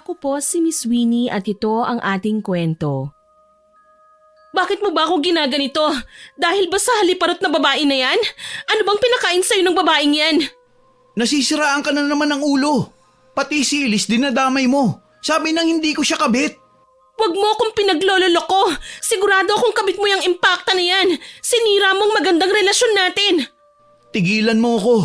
Ako po si Miss Winnie at ito ang ating kwento. Bakit mo ba ako ginaganito? Dahil ba sa haliparot na babae na yan? Ano bang pinakain sa'yo ng babaeng yan? Nasisiraan ka na naman ng ulo. Pati si Elise dinadamay mo. Sabi nang hindi ko siya kabit. Huwag mo akong pinaglololoko. Sigurado akong kabit mo yung impacta na yan. Sinira mong magandang relasyon natin. Tigilan mo ako.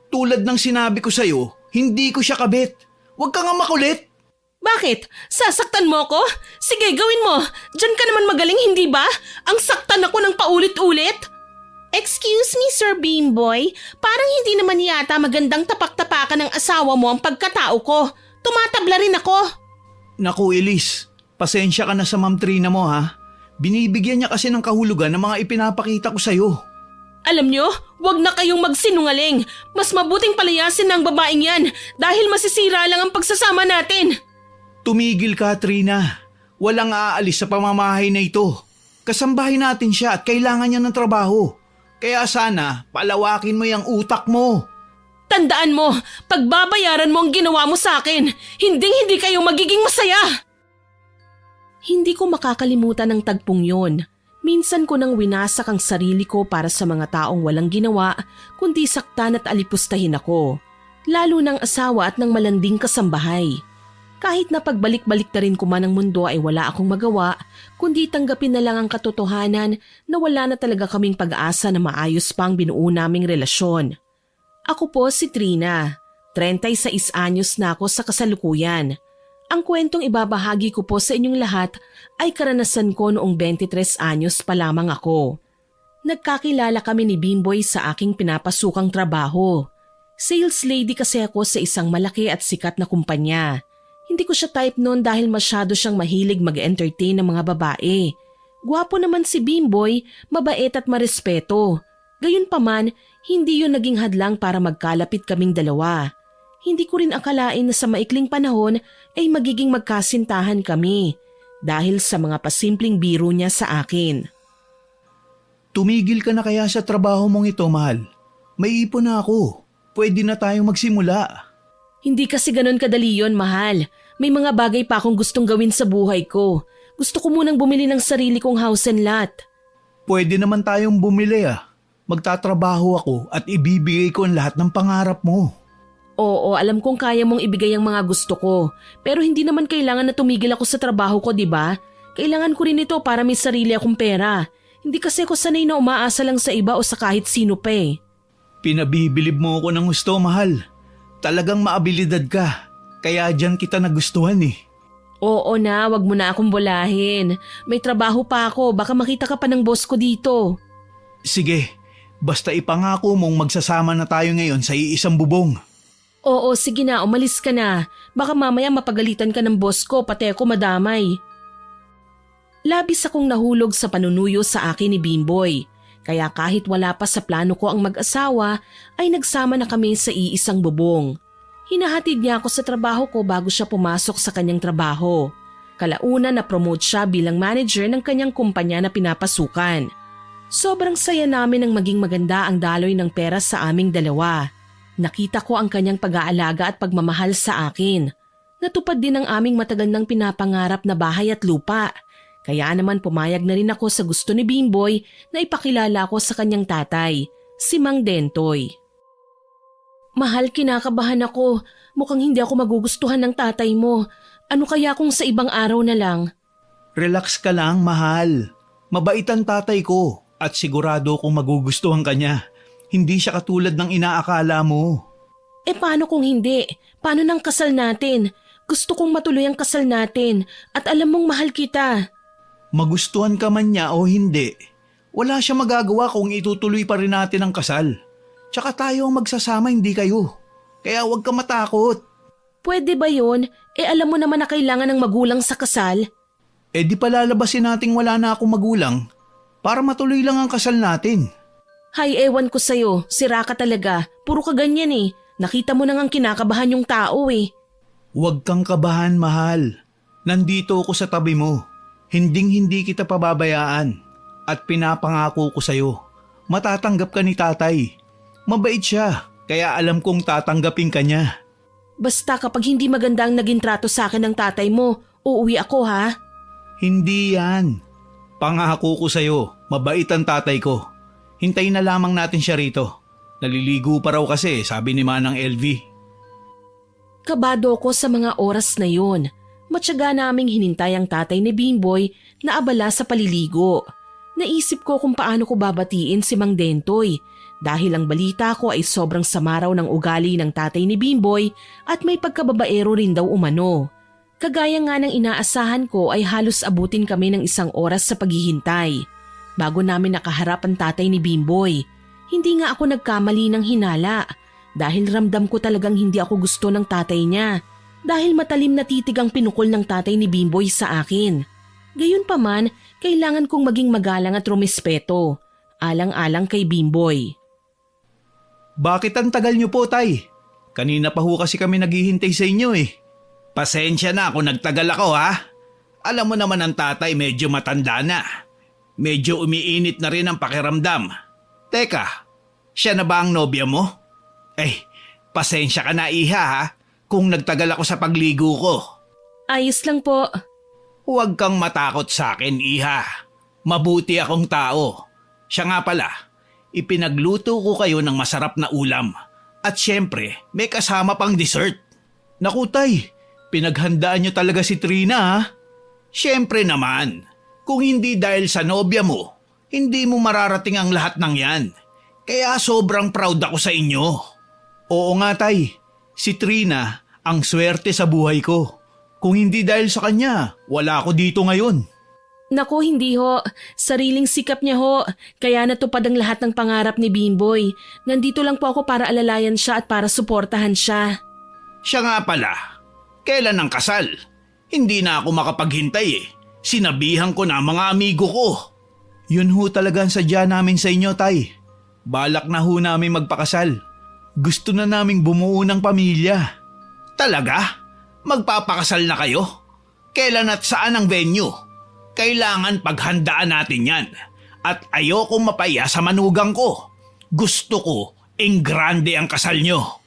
Tulad ng sinabi ko sa'yo, hindi ko siya kabit. Huwag ka nga makulit. Bakit? Sasaktan mo ako? Sige, gawin mo. Diyan ka naman magaling, hindi ba? Ang saktan ako ng paulit-ulit. Excuse me, Sir Beamboy. Parang hindi naman yata magandang tapak-tapakan ng asawa mo ang pagkatao ko. Tumatabla rin ako. Naku Elise, pasensya ka na sa Ma'am Trina mo ha. Binibigyan niya kasi ng kahulugan ng mga ipinapakita ko sa'yo. Alam nyo, wag na kayong magsinungaling. Mas mabuting palayasin ng babaeng yan dahil masisira lang ang pagsasama natin. Tumigil ka, Trina. Walang aalis sa pamamahay na ito. Kasambahay natin siya at kailangan niya ng trabaho. Kaya sana, palawakin mo yung utak mo. Tandaan mo, pagbabayaran mo ang ginawa mo sa akin, hindi kayo magiging masaya. Hindi ko makakalimutan ang tagpong yon. Minsan ko nang winasak ang sarili ko para sa mga taong walang ginawa, kundi saktan at alipustahin ako. Lalo ng asawa at ng malanding kasambahay. Kahit na pagbalik-balik na rin ko man ang mundo ay wala akong magawa, kundi tanggapin na lang ang katotohanan na wala na talaga kaming pag-asa na maayos pa ang binuo naming relasyon. Ako po si Trina, 36 anyos na ako sa kasalukuyan. Ang kwentong ibabahagi ko po sa inyong lahat ay karanasan ko noong 23 anyos pa lamang ako. Nagkakilala kami ni Bimboy sa aking pinapasukang trabaho. Sales lady kasi ako sa isang malaki at sikat na kumpanya. Hindi ko siya type noon dahil masyado siyang mahilig mag-entertain ng mga babae. Gwapo naman si Bimboy, mabait at marespeto. Gayunpaman, hindi yun naging hadlang para magkalapit kaming dalawa. Hindi ko rin akalain na sa maikling panahon ay magiging magkasintahan kami dahil sa mga pasimpleng biro niya sa akin. Tumigil ka na kaya sa trabaho mong ito, mahal. May ipon na ako. Pwede na tayong magsimula. Hindi kasi ganun kadali yon, mahal. May mga bagay pa akong gustong gawin sa buhay ko. Gusto ko munang bumili ng sarili kong house and lot. Pwede naman tayong bumili ah. Magtatrabaho ako at ibibigay ko ang lahat ng pangarap mo. Oo, alam kong kaya mong ibigay ang mga gusto ko. Pero hindi naman kailangan na tumigil ako sa trabaho ko, di ba? Kailangan ko rin ito para may sarili akong pera. Hindi kasi ako sanay na umaasa lang sa iba o sa kahit sino pa eh. Pinabibilib mo ako ng gusto, mahal. Talagang maabilidad ka. Kaya dyan kita nagustuhan eh. Oo na, wag mo na akong bulahin. May trabaho pa ako, baka makita ka pa ng boss ko dito. Sige, basta ipangako mong magsasama na tayo ngayon sa iisang bubong. Oo, sige na, umalis ka na. Baka mamaya mapagalitan ka ng boss ko, pati ako madamay. Labis akong nahulog sa panunuyo sa akin ni Bimboy. Kaya kahit wala pa sa plano ko ang mag-asawa, ay nagsama na kami sa iisang bubong. Hinahatid niya ako sa trabaho ko bago siya pumasok sa kanyang trabaho. Kalauna na-promote siya bilang manager ng kanyang kumpanya na pinapasukan. Sobrang saya namin nang maging maganda ang daloy ng pera sa aming dalawa. Nakita ko ang kanyang pag-aalaga at pagmamahal sa akin. Natupad din ang aming matagal nang pinapangarap na bahay at lupa. Kaya naman pumayag na rin ako sa gusto ni Bimboy na ipakilala ko sa kanyang tatay, si Mang Dentoy. Mahal, kinakabahan ako. Mukhang hindi ako magugustuhan ng tatay mo. Ano kaya kung sa ibang araw na lang? Relax ka lang, mahal. Mabait ang tatay ko at sigurado kong magugustuhan ka niya. Hindi siya katulad ng inaakala mo. Eh paano kung hindi? Paano ng kasal natin? Gusto kong matuloy ang kasal natin at alam mong mahal kita. Magustuhan ka man niya o hindi, wala siya magagawa kung itutuloy pa rin natin ang kasal. Tsaka tayo ang magsasama, hindi kayo. Kaya huwag ka matakot. Pwede ba yun? Eh alam mo naman na kailangan ng magulang sa kasal. Eh di palalabasin nating wala na akong magulang para matuloy lang ang kasal natin. Hay, ewan ko sa'yo. Sira ka talaga. Puro ka ganyan eh. Nakita mo na ngang kinakabahan yung tao eh. Huwag kang kabahan, mahal. Nandito ako sa tabi mo. Hinding-hindi kita pababayaan. At pinapangako ko sa'yo, matatanggap ka ni tatay. Mabait siya, kaya alam kong tatanggapin ka niya. Basta kapag hindi maganda ang naging trato sa akin ng tatay mo, uuwi ako ha. Hindi yan. Pangako ko sa'yo, mabait ang tatay ko. Hintayin na lamang natin siya rito. Naliligo pa raw kasi, sabi ni Manang LV. Kabado ko sa mga oras na yon. Matyaga naming hinintay ang tatay ni Bimboy na abala sa paliligo. Naisip ko kung paano ko babatiin si Mang Dentoy dahil ang balita ko ay sobrang sama raw ng ugali ng tatay ni Bimboy at may pagkababaero rin daw umano. Kagaya nga ng inaasahan ko ay halos abutin kami ng 1 oras sa paghihintay. Bago namin nakaharap ang tatay ni Bimboy, hindi nga ako nagkamali ng hinala dahil ramdam ko talagang hindi ako gusto ng tatay niya dahil matalim na titig ang pinukol ng tatay ni Bimboy sa akin. Gayunpaman, kailangan kong maging magalang at rumispeto, alang-alang kay Bimboy. Bakit ang tagal niyo po, Tay? Kanina pa ho kasi kami naghihintay sa inyo eh. Pasensya na kung nagtagal ako ha. Alam mo naman ang tatay medyo matanda na. Medyo umiinit na rin ang pakiramdam. Teka, siya na ba ang nobya mo? Pasensya ka na iha ha kung nagtagal ako sa pagligo ko. Ayos lang po. Huwag kang matakot sa akin, iha. Mabuti akong tao. Siya nga pala, ipinagluto ko kayo ng masarap na ulam. At syempre, may kasama pang dessert. Naku, Tay, pinaghandaan niyo talaga si Trina ha? Syempre naman, kung hindi dahil sa nobya mo, hindi mo mararating ang lahat ng yan. Kaya sobrang proud ako sa inyo. Oo nga, Tay. Si Trina ang swerte sa buhay ko. Kung hindi dahil sa kanya, wala ako dito ngayon. Naku, hindi ho. Sariling sikap niya ho. Kaya natupad ang lahat ng pangarap ni Bimboy. Nandito lang po ako para alalayan siya at para suportahan siya. Siya nga pala, kailan ang kasal? Hindi na ako makapaghintay eh. Sinabihan ko na mga amigo ko. Yun ho talaga ang sadya namin sa inyo, Tay. Balak na ho namin magpakasal. Gusto na naming bumuo ng pamilya. Talaga? Magpapakasal na kayo? Kailan at saan ang venue? Kailangan paghandaan natin yan. At ayokong mapaya sa manugang ko. Gusto ko, grande ang kasal nyo.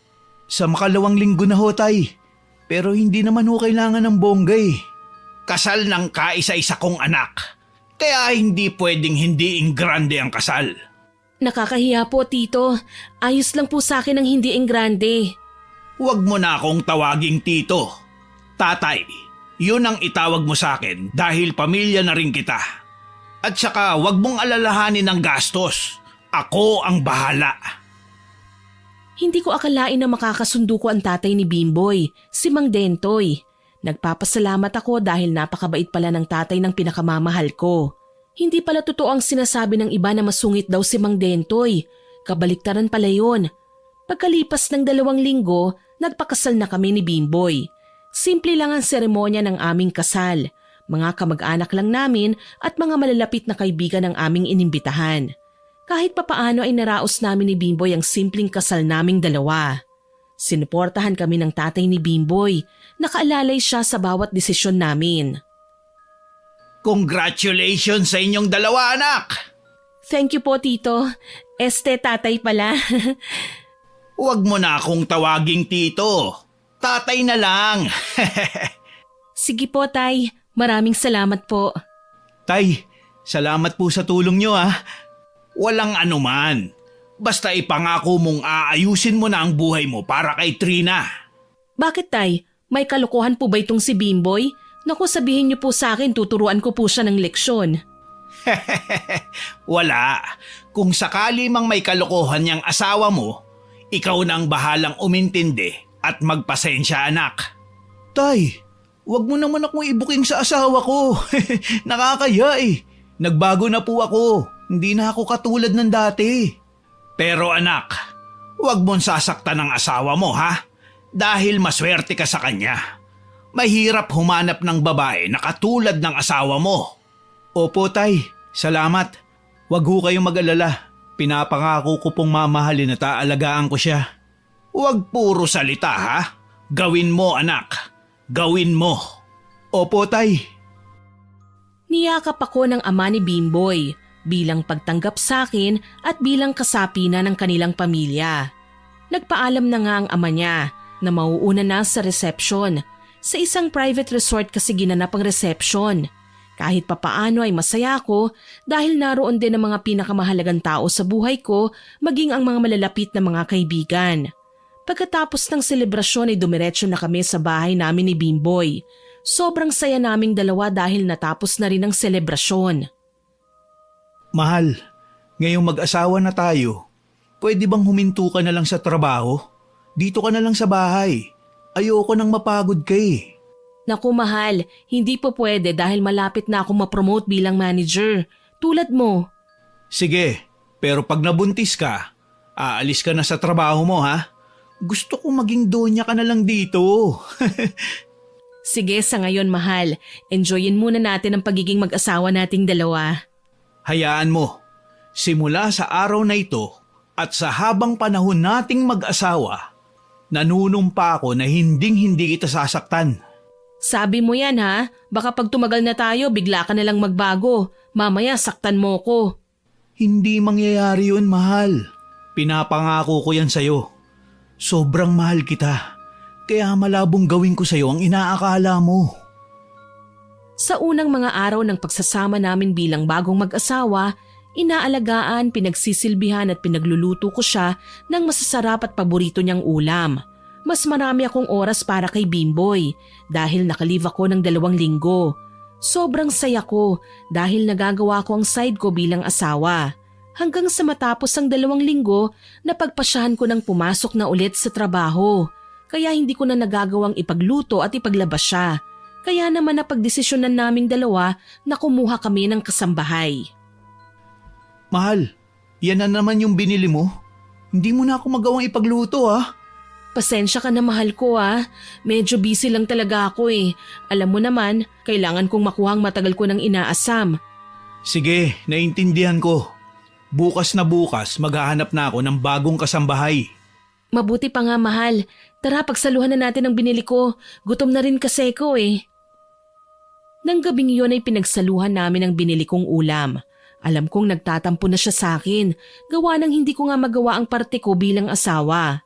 Sa makalawang linggo na ho, Tay. Pero hindi naman ho kailangan ng bongga eh. Kasal ng kaisa-isa kong anak. Kaya hindi pwedeng hindi grande ang kasal. Nakakahiya po, Tito. Ayos lang po sa akin ang hindi grande. Huwag mo na akong tawaging tito. Tatay, yun ang itawag mo sa akin dahil pamilya na rin kita. At saka huwag mong alalahanin ng gastos. Ako ang bahala. Hindi ko akalain na makakasundo ko ang tatay ni Bimboy, si Mang Dentoy. Nagpapasalamat ako dahil napakabait pala ng tatay ng pinakamamahal ko. Hindi pala totoo ang sinasabi ng iba na masungit daw si Mang Dentoy. Kabaliktaran pala yun. Pagkalipas ng 2 linggo, nagpakasal na kami ni Bimboy. Simple lang ang seremonya ng aming kasal. Mga kamag-anak lang namin at mga malalapit na kaibigan ng aming inimbitahan. Kahit papaano ay naraos namin ni Bimboy ang simpleng kasal naming 2. Sinuportahan kami ng tatay ni Bimboy. Nakaalalay siya sa bawat desisyon namin. Congratulations sa inyong 2 anak! Thank you po, Tito. Tatay pala. Huwag mo na akong tawaging tito. Tatay na lang. Sige po, Tay. Maraming salamat po. Tay, salamat po sa tulong nyo ha. Walang anuman. Basta ipangako mong aayusin mo na ang buhay mo para kay Trina. Bakit, Tay? May kalokohan po ba itong si Bimboy? Naku, sabihin niyo po sa akin, tuturuan ko po siya ng leksyon. Wala. Kung sakali mang may kalokohan niyang asawa mo, ikaw na ang bahalang umintindi at magpasensya, anak. Tay, wag mo naman akong ibuking sa asawa ko. Nakakaya eh. Nagbago na po ako. Hindi na ako katulad ng dati. Pero anak, wag mong sasaktan ng asawa mo ha. Dahil maswerte ka sa kanya. Mahirap humanap ng babae na katulad ng asawa mo. Opo, Tay. Salamat. Wag ho kayong mag-alala. Pinapangako ko pong mamahalin at aalagaan ko siya. Huwag puro salita ha. Gawin mo, anak. Gawin mo. Opo, Tay. Niyakap ako ng ama ni Bimboy bilang pagtanggap sa akin at bilang kasapi na ng kanilang pamilya. Nagpaalam na nga ang ama niya na mauuna na sa reception. Sa isang private resort kasi ginanap ang reception. Kahit papaano ay masaya ako dahil naroon din ang mga pinakamahalagang tao sa buhay ko, maging ang mga malalapit na mga kaibigan. Pagkatapos ng selebrasyon ay dumiretso na kami sa bahay namin ni Bimboy. Sobrang saya naming dalawa dahil natapos na rin ang selebrasyon. Mahal, ngayong mag-asawa na tayo, pwede bang huminto ka na lang sa trabaho? Dito ka na lang sa bahay. Ayoko nang mapagod ka eh. Naku mahal, hindi po pwede dahil malapit na akong ma-promote bilang manager. Tulad mo. Sige, pero pag nabuntis ka, aalis ka na sa trabaho mo ha? Gusto ko maging donya ka na lang dito. Sige sa ngayon mahal, enjoyin muna natin ang pagiging mag-asawa nating dalawa. Hayaan mo, simula sa araw na ito at sa habang panahon nating mag-asawa, nanunumpa ako na hinding-hindi kita sasaktan. Sabi mo yan ha, baka pag tumagal na tayo bigla ka na lang magbago. Mamaya saktan mo ko. Hindi mangyayari yun, mahal. Pinapangako ko yan sa'yo. Sobrang mahal kita. Kaya malabong gawin ko sa'yo ang inaakala mo. Sa unang mga araw ng pagsasama namin bilang bagong mag-asawa, inaalagaan, pinagsisilbihan at pinagluluto ko siya ng masasarap at paborito niyang ulam. Mas marami akong oras para kay Bimboy dahil nakalive ako ng 2 linggo. Sobrang saya ko dahil nagagawa ko ang side ko bilang asawa. Hanggang sa matapos ang 2 linggo, napagpasyahan ko ng pumasok na ulit sa trabaho. Kaya hindi ko na nagagawang ipagluto at ipaglabas siya. Kaya naman napagdesisyonan naming dalawa na kumuha kami ng kasambahay. Mahal, yan na naman yung binili mo. Hindi mo na ako magawang ipagluto ah. Pasensya ka na mahal ko ah. Medyo busy lang talaga ako eh. Alam mo naman, kailangan kong makuha ang matagal ko ng inaasam. Sige, naintindihan ko. Bukas na bukas maghahanap na ako ng bagong kasambahay. Mabuti pa nga mahal. Tara pagsaluhan na natin ang binili ko. Gutom na rin kasi ko eh. Nang gabing yun ay pinagsaluhan namin ang binili kong ulam. Alam kong nagtatampo na siya sa akin. Gawa ng hindi ko nga magawa ang parte ko bilang asawa.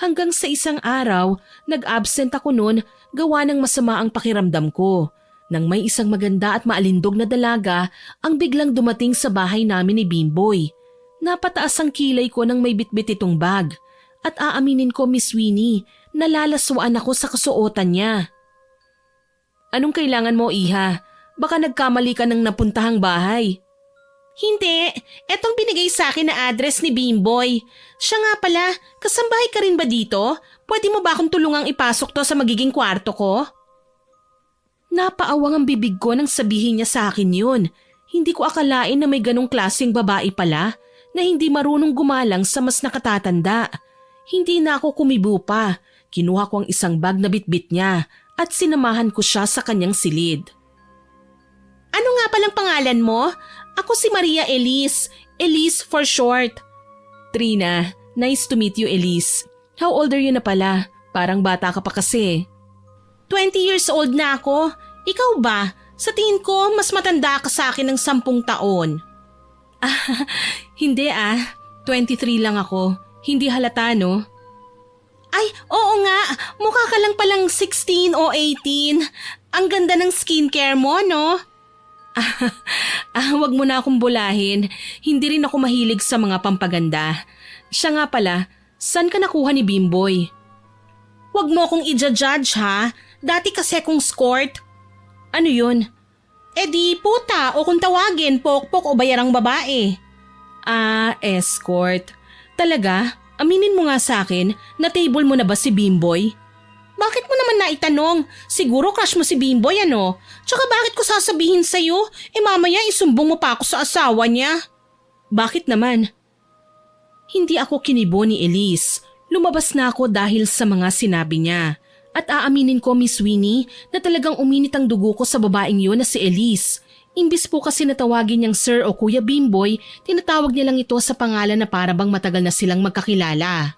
Hanggang sa isang araw, nag-absent ako noon gawa ng masama ang pakiramdam ko. Nang may isang maganda at maalindog na dalaga ang biglang dumating sa bahay namin ni Bimboy. Napataas ang kilay ko nang may bitbit itong bag. At aaminin ko, Miss Winnie, nalalaswaan ako sa kasuotan niya. Anong kailangan mo, Iha? Baka nagkamali ka ng napuntahang bahay. Hindi, etong binigay sa akin na address ni Bimboy. Siya nga pala, kasambahay ka rin ba dito? Pwede mo ba akong tulungang ipasok to sa magiging kwarto ko? Napaawang ang bibig ko nang sabihin niya sa akin yun. Hindi ko akalain na may ganong klaseng babae pala na hindi marunong gumalang sa mas nakatatanda. Hindi na ako kumibo pa. Kinuha ko ang isang bag na bitbit niya at sinamahan ko siya sa kanyang silid. Ano nga palang pangalan mo? Ako si Maria Elise. Elise for short. Trina, nice to meet you Elise. How old are you na pala? Parang bata ka pa kasi. 20 years old na ako. Ikaw ba? Sa tingin ko, mas matanda ka sa akin ng 10 taon. Hindi 23 lang ako. Hindi halata no? Ay, oo nga. Mukha ka lang palang 16 o 18. Ang ganda ng skincare mo, no? Wag mo na akong bulahin. Hindi rin ako mahilig sa mga pampaganda. Siya nga pala, saan ka nakuha ni Bimboy? Wag mo akong i-judge ha. Dati kasi akong escort. Ano yun? Di puta o kung tawagin, pokpok o bayarang babae. Escort. Talaga? Aminin mo nga sa akin, na-table mo na ba si Bimboy? Bakit mo naman naitanong? Siguro crush mo si Bimboy ano? Tsaka bakit ko sasabihin sa'yo? Mamaya isumbong mo pa ako sa asawa niya. Bakit naman? Hindi ako kinibo ni Elise. Lumabas na ako dahil sa mga sinabi niya. At aaminin ko, Miss Winnie, na talagang uminit ang dugo ko sa babaeng yun na si Elise. Imbis po kasi natawagin niyang Sir o Kuya Bimboy, tinatawag niya lang ito sa pangalan na para bang matagal na silang magkakilala.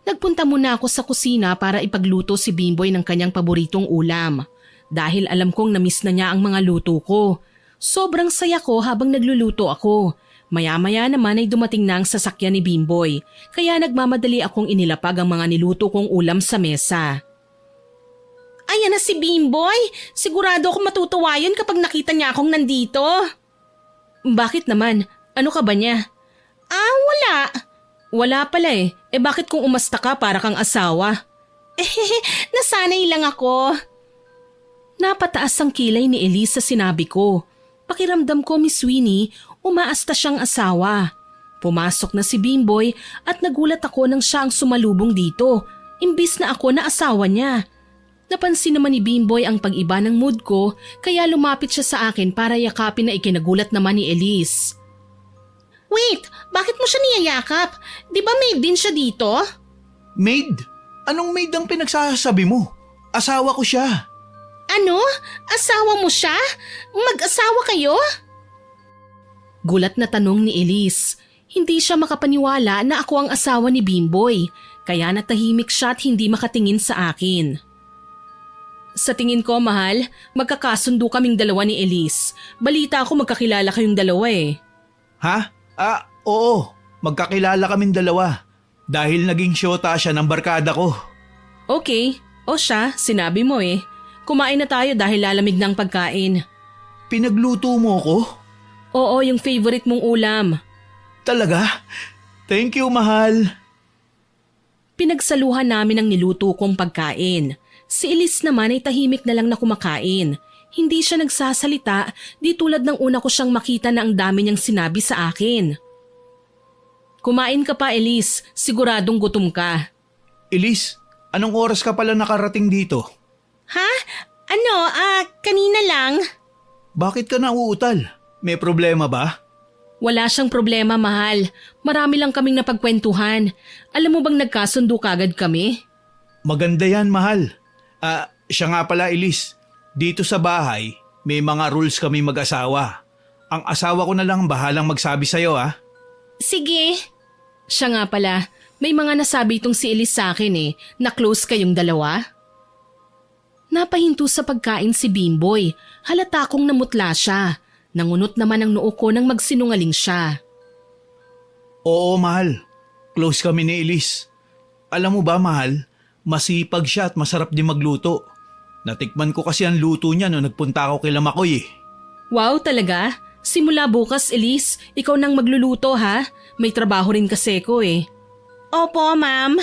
Nagpunta muna ako sa kusina para ipagluto si Bimboy ng kanyang paboritong ulam. Dahil alam kong na-miss na niya ang mga luto ko. Sobrang saya ko habang nagluluto ako. Maya-maya naman ay dumating na ang sasakyan ni Bimboy, kaya nagmamadali akong inilapag ang mga niluto kong ulam sa mesa. Ayan na si Bimboy! Sigurado ako matutuwa yun kapag nakita niya akong nandito. Bakit naman? Ano ka ba niya? Wala. Wala pala eh. Bakit kung umasta ka para kang asawa? Nasanay lang ako. Napataas ang kilay ni Elise sa sinabi ko. Pakiramdam ko, Miss Winnie, umaasta siyang asawa. Pumasok na si Bimboy at nagulat ako nang siya ang sumalubong dito, imbis na ako na asawa niya. Napansin naman ni Bimboy ang pag-iba ng mood ko, kaya lumapit siya sa akin para yakapin na ikinagulat naman ni Elise. Wait, bakit mo siya niyayakap? Di ba maid din siya dito? Maid? Anong maid ang pinagsasabi mo? Asawa ko siya. Ano? Asawa mo siya? Mag-asawa kayo? Gulat na tanong ni Elise. Hindi siya makapaniwala na ako ang asawa ni Bimboy, kaya natahimik siya at hindi makatingin sa akin. Sa tingin ko, mahal, magkakasundo kaming dalawa ni Elise. Balita ako magkakilala kayong dalawa eh. Ha? Oo. Magkakilala kaming dalawa. Dahil naging syota siya ng barkada ko. Okay. O siya, sinabi mo eh. Kumain na tayo dahil lalamig ng pagkain. Pinagluto mo ko? Oo, yung favorite mong ulam. Talaga? Thank you, mahal. Pinagsaluhan namin ang niluto kong pagkain. Si Elise naman ay tahimik na lang na kumakain. Hindi siya nagsasalita, di tulad ng una ko siyang makita na ang dami niyang sinabi sa akin. Kumain ka pa, Elise. Siguradong gutom ka. Elise, anong oras ka pala nakarating dito? Ha? Ano? Kanina lang. Bakit ka nauutal? May problema ba? Wala siyang problema, mahal. Marami lang kaming napagkwentuhan. Alam mo bang nagkasundo kagad kami? Maganda yan, mahal. Siya nga pala, Elise. Dito sa bahay, may mga rules kami mag-asawa. Ang asawa ko na lang bahalang magsabi sa'yo, ha? Sige. Siya nga pala, may mga nasabi itong si Elise sa akin na close kayong dalawa. Napahinto sa pagkain si Bimboy. Halata kong namutla siya. Nangunot naman ang noo ko nang magsinungaling siya. Oo, mahal. Close kami ni Elise. Alam mo ba, mahal, masipag siya at masarap din magluto. Natikman ko kasi ang luto niya nung nagpunta ako kay Lamakoy eh. Wow, talaga? Simula bukas, Elise, ikaw nang magluluto ha? May trabaho rin kasi ko eh. Opo, ma'am.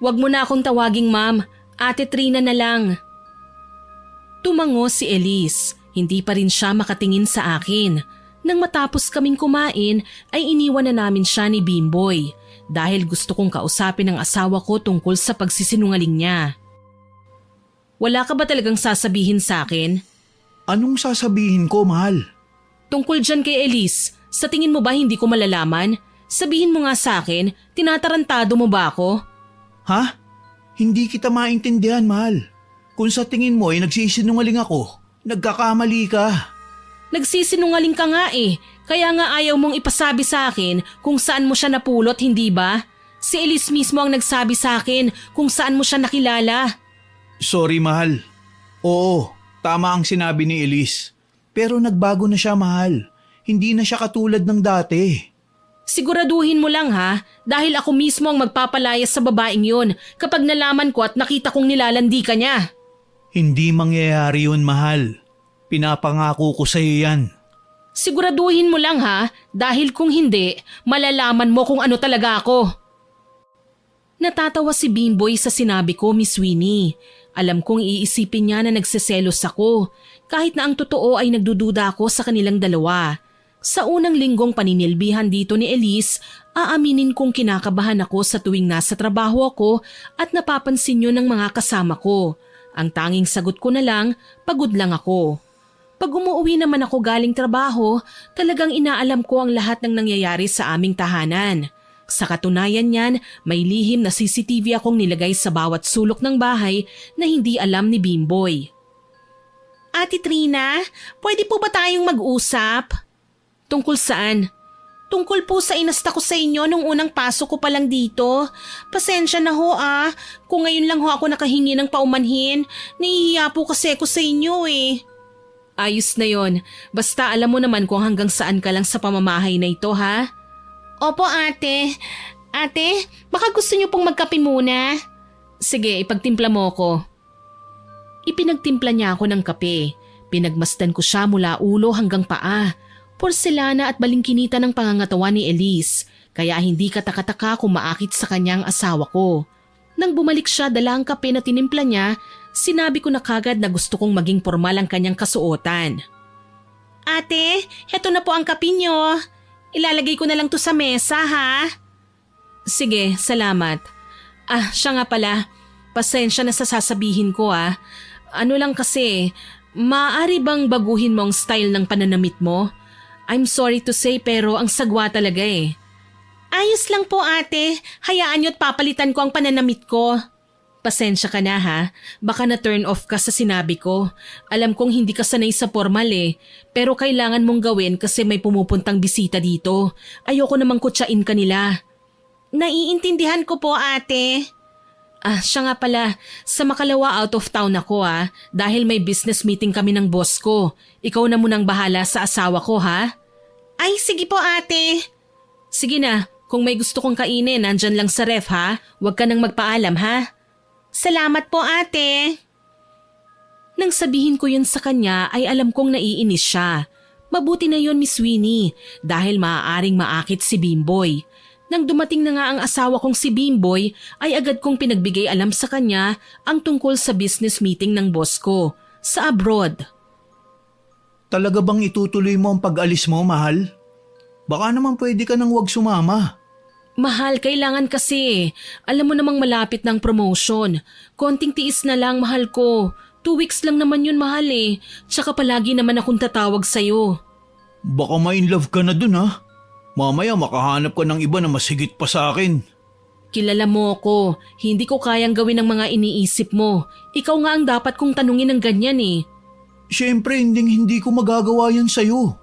Huwag mo na akong tawaging ma'am. Ate Trina na lang. Tumango si Elise. Hindi pa rin siya makatingin sa akin. Nang matapos kaming kumain ay iniwan na namin siya ni Bimboy dahil gusto kong kausapin ang asawa ko tungkol sa pagsisinungaling niya. Wala ka ba talagang sasabihin sa akin? Anong sasabihin ko, mahal? Tungkol dyan kay Elise, sa tingin mo ba hindi ko malalaman? Sabihin mo nga sa akin, tinatarantado mo ba ako? Ha? Hindi kita maintindihan, mahal. Kung sa tingin mo ay nagsisinungaling ako, nagkakamali ka. Nagsisinungaling ka nga eh, kaya nga ayaw mong ipasabi sa akin kung saan mo siya napulot, hindi ba? Si Elise mismo ang nagsabi sa akin kung saan mo siya nakilala. Sorry, mahal. Oo, tama ang sinabi ni Elise. Pero nagbago na siya, mahal. Hindi na siya katulad ng dati. Siguraduhin mo lang ha, dahil ako mismo ang magpapalayas sa babaeng yun kapag nalaman ko at nakita kong nilalandi ka niya. Hindi mangyayari yun, mahal. Pinapangako ko sa iyo yan. Siguraduhin mo lang ha, dahil kung hindi, malalaman mo kung ano talaga ako. Natatawa si Bimboy sa sinabi ko, Miss Winnie. Alam kong iisipin niya na nagseselos ako, kahit na ang totoo ay nagdududa ako sa kanilang dalawa. Sa unang linggong paninilbihan dito ni Elise, aaminin kong kinakabahan ako sa tuwing nasa trabaho ako at napapansin yun ng mga kasama ko. Ang tanging sagot ko na lang, pagod lang ako. Pag umuwi naman ako galing trabaho, talagang inaalam ko ang lahat ng nangyayari sa aming tahanan. Sa katunayan niyan, may lihim na CCTV akong nilagay sa bawat sulok ng bahay na hindi alam ni Bimboy. Ate Trina, pwede po ba tayong mag-usap? Tungkol saan? Tungkol po sa inasta ko sa inyo nung unang pasok ko pa lang dito. Pasensya na ho kung ngayon lang ho ako nakahingi ng paumanhin. Nahihiya po kasi ako sa inyo eh. Ayos na yon. Basta alam mo naman kung hanggang saan ka lang sa pamamahay na ito, ha? Opo, ate. Ate, baka gusto niyo pong magkape muna? Sige, ipagtimpla mo ko. Ipinagtimpla niya ako ng kape. Pinagmasdan ko siya mula ulo hanggang paa. Porselana at balingkinita ng pangangatawan ni Elise, kaya hindi katakataka kung maakit sa kanyang asawa ko. Nang bumalik siya dala ang kape na tinimpla niya, sinabi ko na kagad na gusto kong maging formal ang kanyang kasuotan. Ate, heto na po ang kape niyo. Ilalagay ko na lang to sa mesa, ha? Sige, salamat. Siya nga pala. Pasensya na sa sasabihin ko, Ano lang kasi, maaari bang baguhin mo ang style ng pananamit mo? I'm sorry to say pero ang sagwa talaga eh. Ayos lang po ate, hayaan niyo't papalitan ko ang pananamit ko. Pasensya ka na ha, baka na-turn off ka sa sinabi ko. Alam kong hindi ka sanay sa formal pero kailangan mong gawin kasi may pumupuntang bisita dito. Ayoko namang kutsain ka nila. Naiintindihan ko po ate. Siya nga pala, sa Makalawa out of town ako dahil may business meeting kami ng boss ko. Ikaw na munang bahala sa asawa ko ha? Ay sige po ate. Sige na. Kung may gusto kong kainin, nandyan lang sa ref ha? Huwag ka nang magpaalam ha? Salamat po ate. Nang sabihin ko yun sa kanya ay alam kong naiinis siya. Mabuti na yun Miss Winnie dahil maaaring maakit si Bimboy. Nang dumating na nga ang asawa kong si Bimboy ay agad kong pinagbigay alam sa kanya ang tungkol sa business meeting ng boss ko sa abroad. Talaga bang itutuloy mo ang pag-alis mo, mahal? Baka naman pwede ka nang wag sumama. Mahal, kailangan kasi. Alam mo namang malapit ng promotion. Konting tiis na lang, mahal ko. 2 weeks lang naman yun, mahal Tsaka palagi naman akong tatawag sa'yo. Baka ma-in love ka na dun ha? Mamaya makahanap ka ng iba na mas higit pa sa akin. Kilala mo ko. Hindi ko kayang gawin ang mga iniisip mo. Ikaw nga ang dapat kong tanungin ng ganyan Siyempre, hindi ko magagawa yan sa'yo.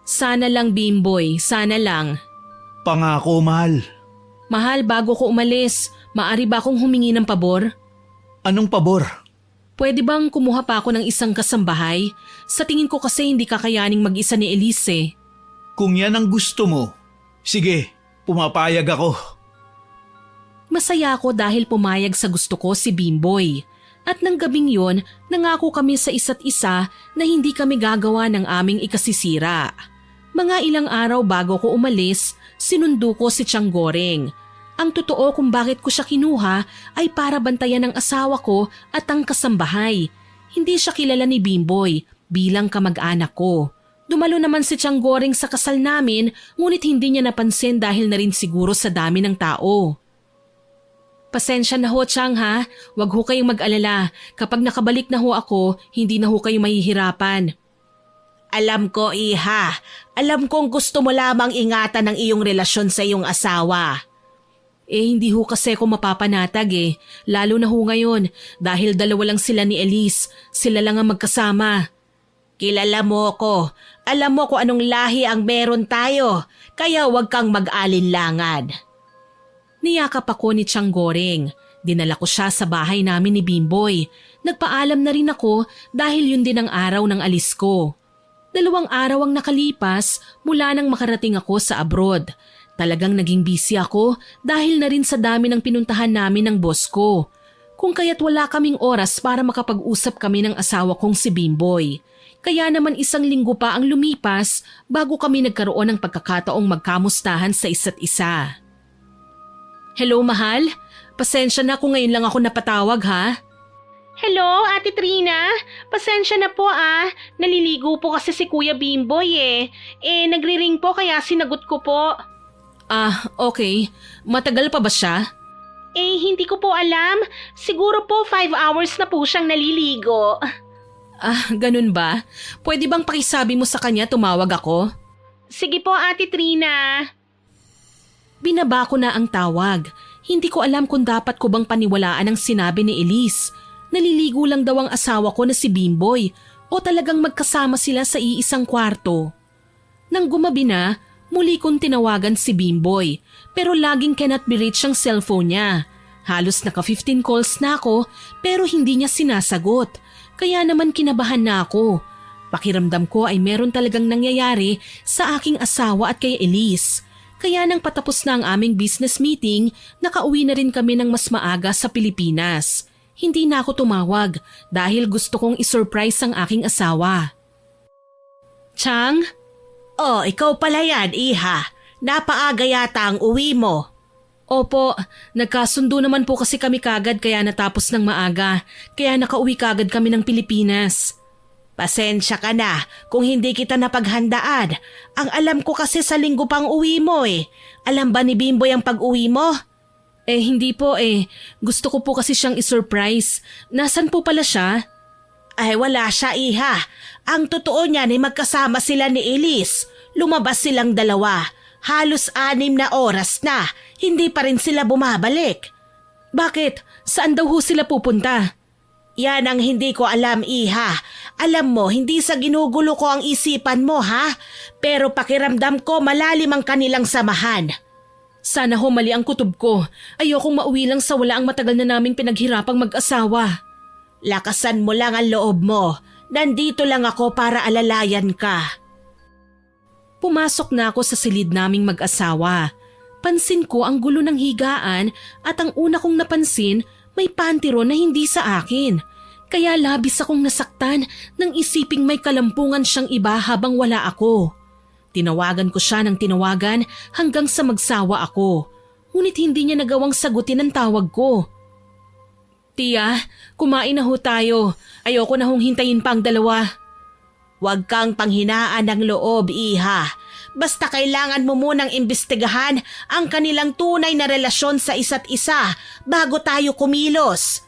Sana lang, Bimboy. Sana lang. Pangako, mahal. Mahal, bago ko umalis, maari ba akong humingi ng pabor? Anong pabor? Pwede bang kumuha pa ako ng isang kasambahay? Sa tingin ko kasi hindi kakayaning mag-isa ni Elise. Kung yan ang gusto mo, sige, pumapayag ako. Masaya ako dahil pumayag sa gusto ko si Bimboy. At nang gabing yon, nangako kami sa isa't isa na hindi kami gagawa ng aming ikasisira. Mga ilang araw bago ko umalis, sinundo ko si Tiang Goreng. Ang totoo kung bakit ko siya kinuha ay para bantayan ng asawa ko at ang kasambahay. Hindi siya kilala ni Bimboy bilang kamag-anak ko. Dumalo naman si Tiang Goreng sa kasal namin ngunit hindi niya napansin dahil na rin siguro sa dami ng tao. Pasensya na ho, Tiang ha. Huwag ho kayong mag-alala. Kapag nakabalik na ho ako, hindi na ho kayo mahihirapan. Alam ko, iha. Alam kong gusto mo lamang ingatan ang iyong relasyon sa iyong asawa. Hindi ho kasi ako mapapanatag Lalo na ho ngayon dahil dalawa lang sila ni Elise. Sila lang ang magkasama. Kilala mo ko. Alam mo kung anong lahi ang meron tayo. Kaya huwag kang mag-alinlangan. Niyakap ako ni Tiang Goreng. Dinala ko siya sa bahay namin ni Bimboy. Nagpaalam na rin ako dahil yun din ang araw ng alis ko. 2 araw ang nakalipas mula nang makarating ako sa abroad. Talagang naging busy ako dahil na rin sa dami ng pinuntahan namin ng boss ko. Kung kaya't wala kaming oras para makapag-usap kami ng asawa kong si Bimboy. Kaya naman 1 linggo pa ang lumipas bago kami nagkaroon ng pagkakataong magkamustahan sa isa't isa. Hello, mahal? Pasensya na kung ngayon lang ako napatawag ha? Hello, Ate Trina. Pasensya na po Naliligo po kasi si Kuya Bimboy nagri-ring po kaya sinagot ko po. Okay. Matagal pa ba siya? Hindi ko po alam. Siguro po 5 hours na po siyang naliligo. Ganun ba? Pwede bang pakisabi mo sa kanya tumawag ako? Sige po, Ate Trina. Binaba ko na ang tawag. Hindi ko alam kung dapat ko bang paniwalaan ang sinabi ni Elise. Naliligo lang daw ang asawa ko na si Bimboy o talagang magkasama sila sa iisang kwarto. Nang gumabi na, muli kong tinawagan si Bimboy pero laging cannot be reached ang cellphone niya. Halos naka 15 calls na ako pero hindi niya sinasagot. Kaya naman kinabahan na ako. Pakiramdam ko ay meron talagang nangyayari sa aking asawa at kay Elise. Kaya nang patapos na ang aming business meeting, nakauwi na rin kami ng mas maaga sa Pilipinas. Hindi na ako tumawag dahil gusto kong isurprise ang aking asawa. Chang? Oh, ikaw pala yan, iha. Napaaga yata ang uwi mo. Opo, nagkasundo naman po kasi kami kagad kaya natapos ng maaga. Kaya nakauwi kagad kami ng Pilipinas. Pasensya ka na kung hindi kita napaghandaan. Ang alam ko kasi sa linggo pang uwi mo eh. Alam ba ni Bimboy ang pag-uwi mo? Hindi po eh. Gusto ko po kasi siyang isurprise. Nasaan po pala siya? Ay wala siya, iha. Ang totoo niyan ay magkasama sila ni Elise. Lumabas silang dalawa. Halos 6 na oras na. Hindi pa rin sila bumabalik. Bakit? Saan daw ho sila pupunta? Yan ang hindi ko alam, iha. Alam mo, hindi sa ginugulo ko ang isipan mo, ha? Pero pakiramdam ko malalim ang kanilang samahan. Sana ho mali ang kutob ko. Ayokong mauwi lang sa wala ang matagal na naming pinaghirapang mag-asawa. Lakasan mo lang ang loob mo. Nandito lang ako para alalayan ka. Pumasok na ako sa silid naming mag-asawa. Pansin ko ang gulo ng higaan at ang una kong napansin may pantyron na hindi sa akin. Kaya labis akong nasaktan nang isiping may kalampungan siyang iba habang wala ako. Tinawagan ko siya ng tinawagan hanggang sa magsawa ako. Ngunit hindi niya nagawang sagutin ang tawag ko. Tia, kumain na ho tayo. Ayoko na hong hintayin pa ang dalawa. Huwag kang panghinaan ng loob, iha. Basta kailangan mo munang imbestigahan ang kanilang tunay na relasyon sa isa't isa bago tayo kumilos.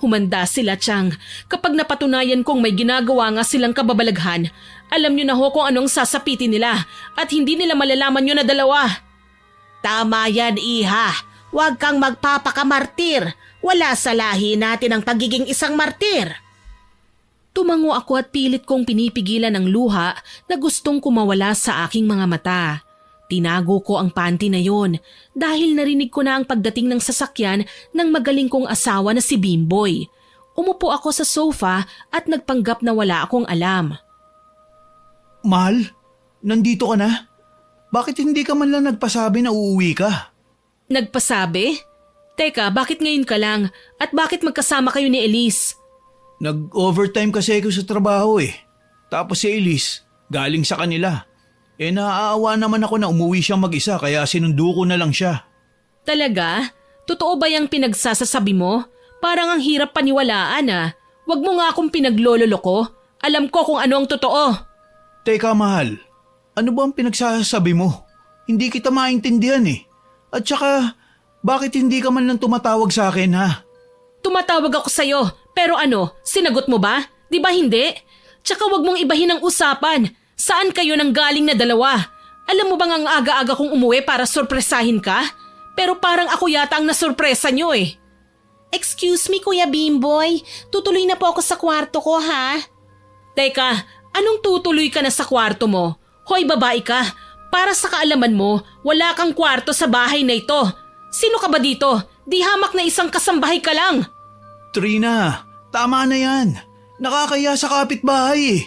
Humanda sila, Chang. Kapag napatunayan kong may ginagawa nga silang kababalaghan, alam niyo na ho kung anong sasapitin nila at hindi nila malalaman yun na dalawa. Tama yan, iha. Huwag kang magpapakamartir. Wala sa lahi natin ang pagiging isang martir. Tumango ako at pilit kong pinipigilan ang luha na gustong kumawala sa aking mga mata. Tinago ko ang panty na yon dahil narinig ko na ang pagdating ng sasakyan ng magaling kong asawa na si Bimboy. Umupo ako sa sofa at nagpanggap na wala akong alam. Mahal, nandito ka na? Bakit hindi ka man lang nagpasabi na uuwi ka? Nagpasabi? Teka, bakit ngayon ka lang? At bakit magkasama kayo ni Elise? Nag-overtime kasi ako sa trabaho eh. Tapos si Elise, galing sa kanila. Naaawa naman ako na umuwi siyang mag-isa kaya sinundo ko na lang siya. Talaga? Totoo ba yung pinagsasasabi mo? Parang ang hirap paniwalaan ah. Huwag mo nga akong pinaglololoko. Alam ko kung ano ang totoo. Teka mahal, ano ba ang pinagsasabi mo? Hindi kita maintindihan eh. At saka, bakit hindi ka man lang tumatawag sa akin ha? Tumatawag ako sa'yo. Pero ano, sinagot mo ba? Di ba hindi? Tsaka wag mong ibahin ang usapan. Saan kayo nang galing na dalawa? Alam mo bang ang aga-aga kong umuwi para sorpresahin ka? Pero parang ako yata ang nasurpresa nyo eh. Excuse me, Kuya Bimboy. Tutuloy na po ako sa kwarto ko, ha? Teka, anong tutuloy ka na sa kwarto mo? Hoy babae ka, para sa kaalaman mo, wala kang kwarto sa bahay na ito. Sino ka ba dito? Di hamak na isang kasambahay ka lang. Trina, tama na yan. Nakakaya sa kapitbahay eh.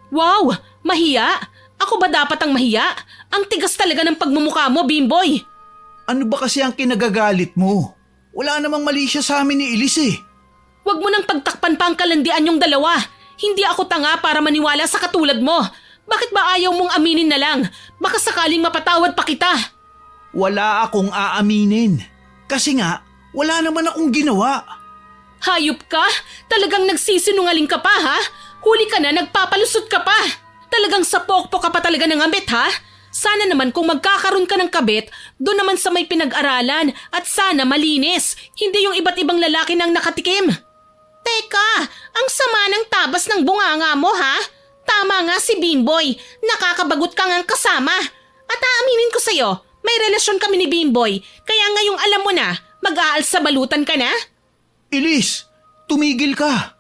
Wow, mahiya? Ako ba dapat ang mahiya? Ang tigas talaga ng pagmumukha mo, Bimboy. Ano ba kasi ang kinagagalit mo? Wala namang mali siya sa amin ni Elise eh. Huwag mo nang pagtakpan pa ang kalandian yung dalawa. Hindi ako tanga para maniwala sa katulad mo. Bakit ba ayaw mong aminin na lang? Baka sakaling mapatawad pa kita. Wala akong aaminin. Kasi nga, wala naman akong ginawa. Hayop ka? Talagang nagsisinungaling ka pa ha? Huli ka na, nagpapalusot ka pa. Talagang sapokpok ka pa talaga ng ambit ha? Sana naman kung magkakaroon ka ng kabit, doon naman sa may pinag-aralan at sana malinis, hindi yung iba't ibang lalaki nang nakatikim. Teka, ang sama ng tabas ng bunganga mo ha? Tama nga si Bimboy, nakakabagot ka ngang kasama. At aaminin ko sa'yo, may relasyon kami ni Bimboy, kaya ngayong alam mo na, mag-aalsa balutan ka na? Elise, tumigil ka.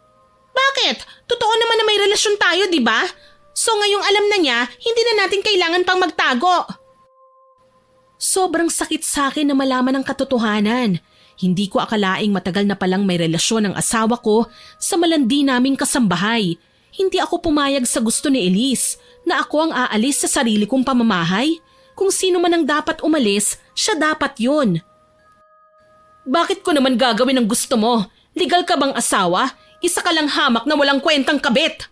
Bakit? Totoo naman na may relasyon tayo, di ba? So ngayong alam na niya, hindi na natin kailangan pang magtago. Sobrang sakit sa akin na malaman ang katotohanan. Hindi ko akalaing matagal na palang may relasyon ang asawa ko sa malandi naming kasambahay. Hindi ako pumayag sa gusto ni Elise na ako ang aalis sa sarili kong pamamahay. Kung sino man ang dapat umalis, siya dapat yun. Bakit ko naman gagawin ang gusto mo? Legal ka bang asawa? Isa ka lang hamak na walang kwentang kabit.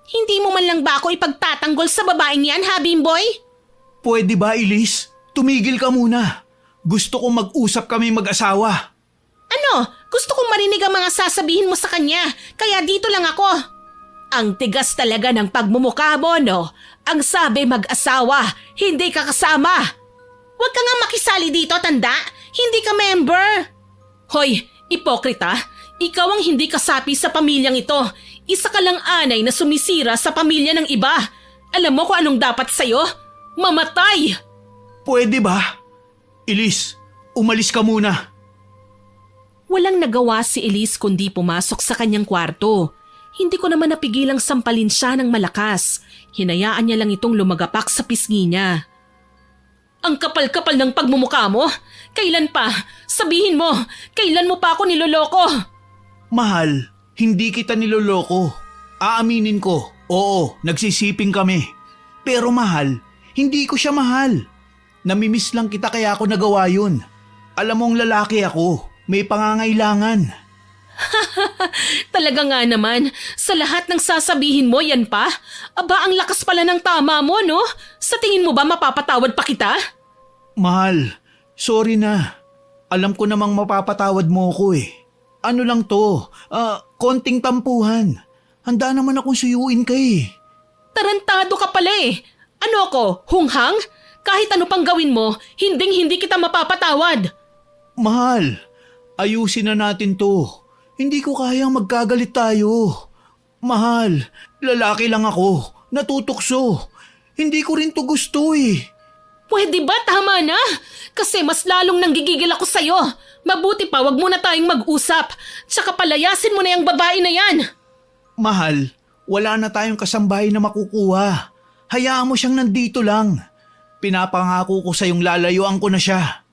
Hindi mo man lang ba ako ipagtatanggol sa babaeng yan, ha, Bimboy? Pwede ba, Elise? Tumigil ka muna. Gusto kong mag-usap kami mag-asawa. Ano? Gusto kong marinig ang mga sasabihin mo sa kanya, kaya dito lang ako. Ang tigas talaga ng pagmumukha mo, no? Ang sabi mag-asawa, hindi ka kasama. Huwag ka nga makisali dito, tanda. Hindi ka member. Hoy, ipokrita. Ikaw ang hindi kasapi sa pamilyang ito. Isa ka lang anay na sumisira sa pamilya ng iba. Alam mo kung anong dapat sa'yo? Mamatay! Pwede ba? Elise, umalis ka muna. Walang nagawa si Elise kundi pumasok sa kanyang kwarto. Hindi ko naman napigilang sampalin siya ng malakas. Hinayaan niya lang itong lumagapak sa pisngi niya. Ang kapal-kapal ng pagmumukha mo. Kailan pa? Sabihin mo, kailan mo pa ako niloloko? Mahal, hindi kita niloloko. Aaminin ko, oo, nagsisiping kami. Pero mahal, hindi ko siya mahal. Namimiss lang kita kaya ako nagawa yun. Alam mong lalaki ako, may pangangailangan. Talaga nga naman, sa lahat ng sasabihin mo yan pa? Aba, ang lakas pala ng tama mo, no? Sa tingin mo ba mapapatawad pa kita? Mahal, sorry na. Alam ko namang mapapatawad mo ko eh. Ano lang to, konting tampuhan. Handa naman akong suyuin ka eh. Tarantado ka pala eh. Ano ako, hunghang? Kahit ano pang gawin mo, hindi kita mapapatawad. Mahal, ayusin na natin to. Hindi ko kayang magkagalit tayo. Mahal, lalaki lang ako, natutukso. Hindi ko rin to gusto eh. Pwede ba tama na? Kasi mas lalong nanggigigil ako sa'yo. Mabuti pa wag muna tayong mag-usap. Tsaka palayasin mo na yung babae na yan. Mahal, wala na tayong kasambahay na makukuha. Hayaan mo siyang nandito lang. Pinapangako ko sa'yong lalayuan ko na siya.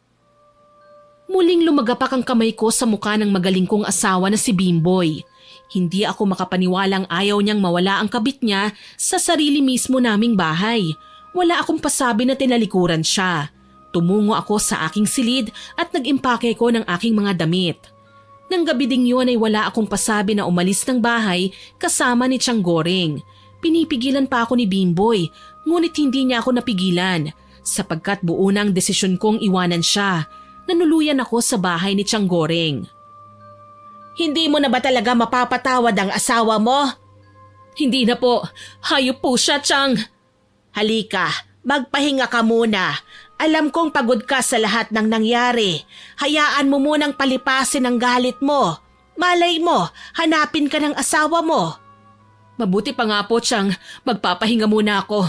Muling lumagapak ang kamay ko sa mukha ng magaling kong asawa na si Bimboy. Hindi ako makapaniwalang ayaw niyang mawala ang kabit niya sa sarili mismo naming bahay. Wala akong pasabi na tinalikuran siya. Tumungo ako sa aking silid at nag-impake ko ng aking mga damit. Nang gabi ding yun ay wala akong pasabi na umalis ng bahay kasama ni Tiang Goreng. Pinipigilan pa ako ni Bimboy, ngunit hindi niya ako napigilan sapagkat buo na ang desisyon kong iwanan siya. Nanuluyan ako sa bahay ni Tiang Goreng. Hindi mo na ba talaga mapapatawad ang asawa mo? Hindi na po. Hayop po siya, Tiang. Halika, magpahinga ka muna. Alam kong pagod ka sa lahat ng nangyari. Hayaan mo munang palipasin ang galit mo. Malay mo, hanapin ka ng asawa mo. Mabuti pa nga po, Tiang. Magpapahinga muna ako.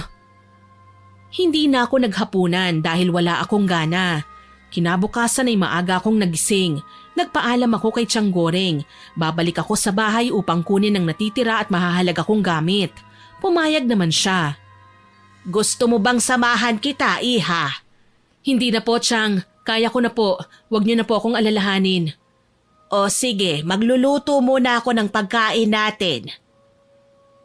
Hindi na ako naghapunan dahil wala akong gana. Kinabukasan ay maaga akong nagising. Nagpaalam ako kay Tiang Goreng. Babalik ako sa bahay upang kunin ang natitira at mahahalaga kong gamit. Pumayag naman siya. Gusto mo bang samahan kita, iha? Hindi na po, Tiang. Kaya ko na po. Huwag niyo na po akong alalahanin. O sige, magluluto muna ako ng pagkain natin.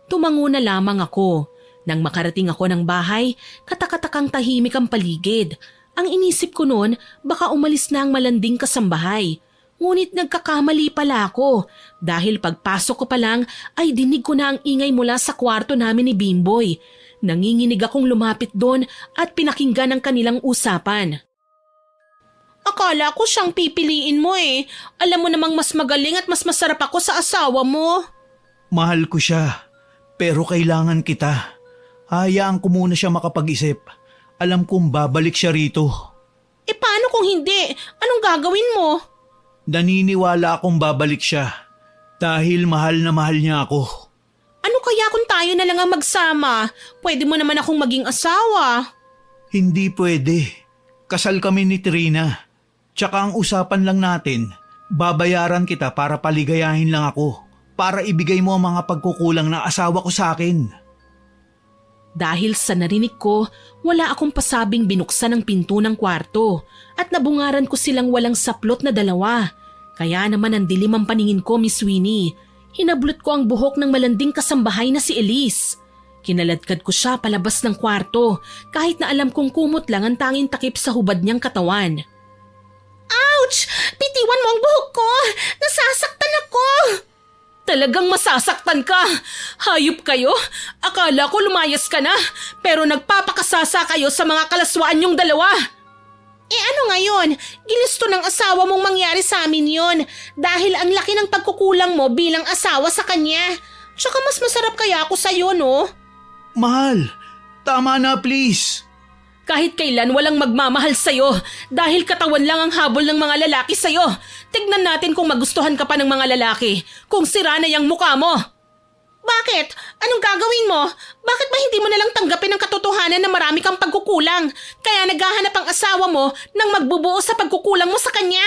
Tumango na lamang ako. Nang makarating ako ng bahay, katakatakang tahimik ang paligid. Ang inisip ko noon, baka umalis na ang malanding kasambahay. Ngunit nagkakamali pala ako dahil pagpasok ko pa lang ay dinig ko na ang ingay mula sa kwarto namin ni Bimboy. Nanginginig akong lumapit doon at pinakinggan ang kanilang usapan. Akala ko siyang pipiliin mo eh. Alam mo namang mas magaling at mas masarap ako sa asawa mo. Mahal ko siya, pero kailangan kita. Hayaan ko muna siya makapag-isip. Alam kong babalik siya rito. E paano kung hindi? Anong gagawin mo? Naniniwala akong babalik siya dahil mahal na mahal niya ako. Ano kaya kung tayo na lang ang magsama? Pwede mo naman akong maging asawa. Hindi pwede. Kasal kami ni Trina. Tsaka ang usapan lang natin, babayaran kita para paligayahin lang ako. Para ibigay mo ang mga pagkukulang ng asawa ko sa akin. Dahil sa narinig ko, wala akong pasabing binuksan ang pinto ng kwarto at nabungaran ko silang walang saplot na dalawa. Kaya naman ang dilim ang paningin ko, Miss Winnie. Hinablot ko ang buhok ng malanding kasambahay na si Elise. Kinaladkad ko siya palabas ng kwarto kahit na alam kong kumot lang ang tanging takip sa hubad niyang katawan. Ouch! Bitiwan mo ang buhok ko! Nasasaktan ako! Talagang masasaktan ka! Hayop kayo! Akala ko lumayas ka na, pero nagpapakasasa kayo sa mga kalaswaan niyong dalawa! Ano ngayon? Ginusto ng asawa mong mangyari sa amin yon dahil ang laki ng pagkukulang mo bilang asawa sa kanya. Tsaka mas masarap kaya ako sa'yo, no? Mahal, tama na please. Kahit kailan walang magmamahal sa'yo dahil katawan lang ang habol ng mga lalaki sa'yo. Tignan natin kung magustuhan ka pa ng mga lalaki, kung sira na yung mukha mo. Bakit? Anong gagawin mo? Bakit ba hindi mo nalang tanggapin ang katotohanan na marami kang pagkukulang? Kaya naghahanap ang asawa mo ng magbubuo sa pagkukulang mo sa kanya?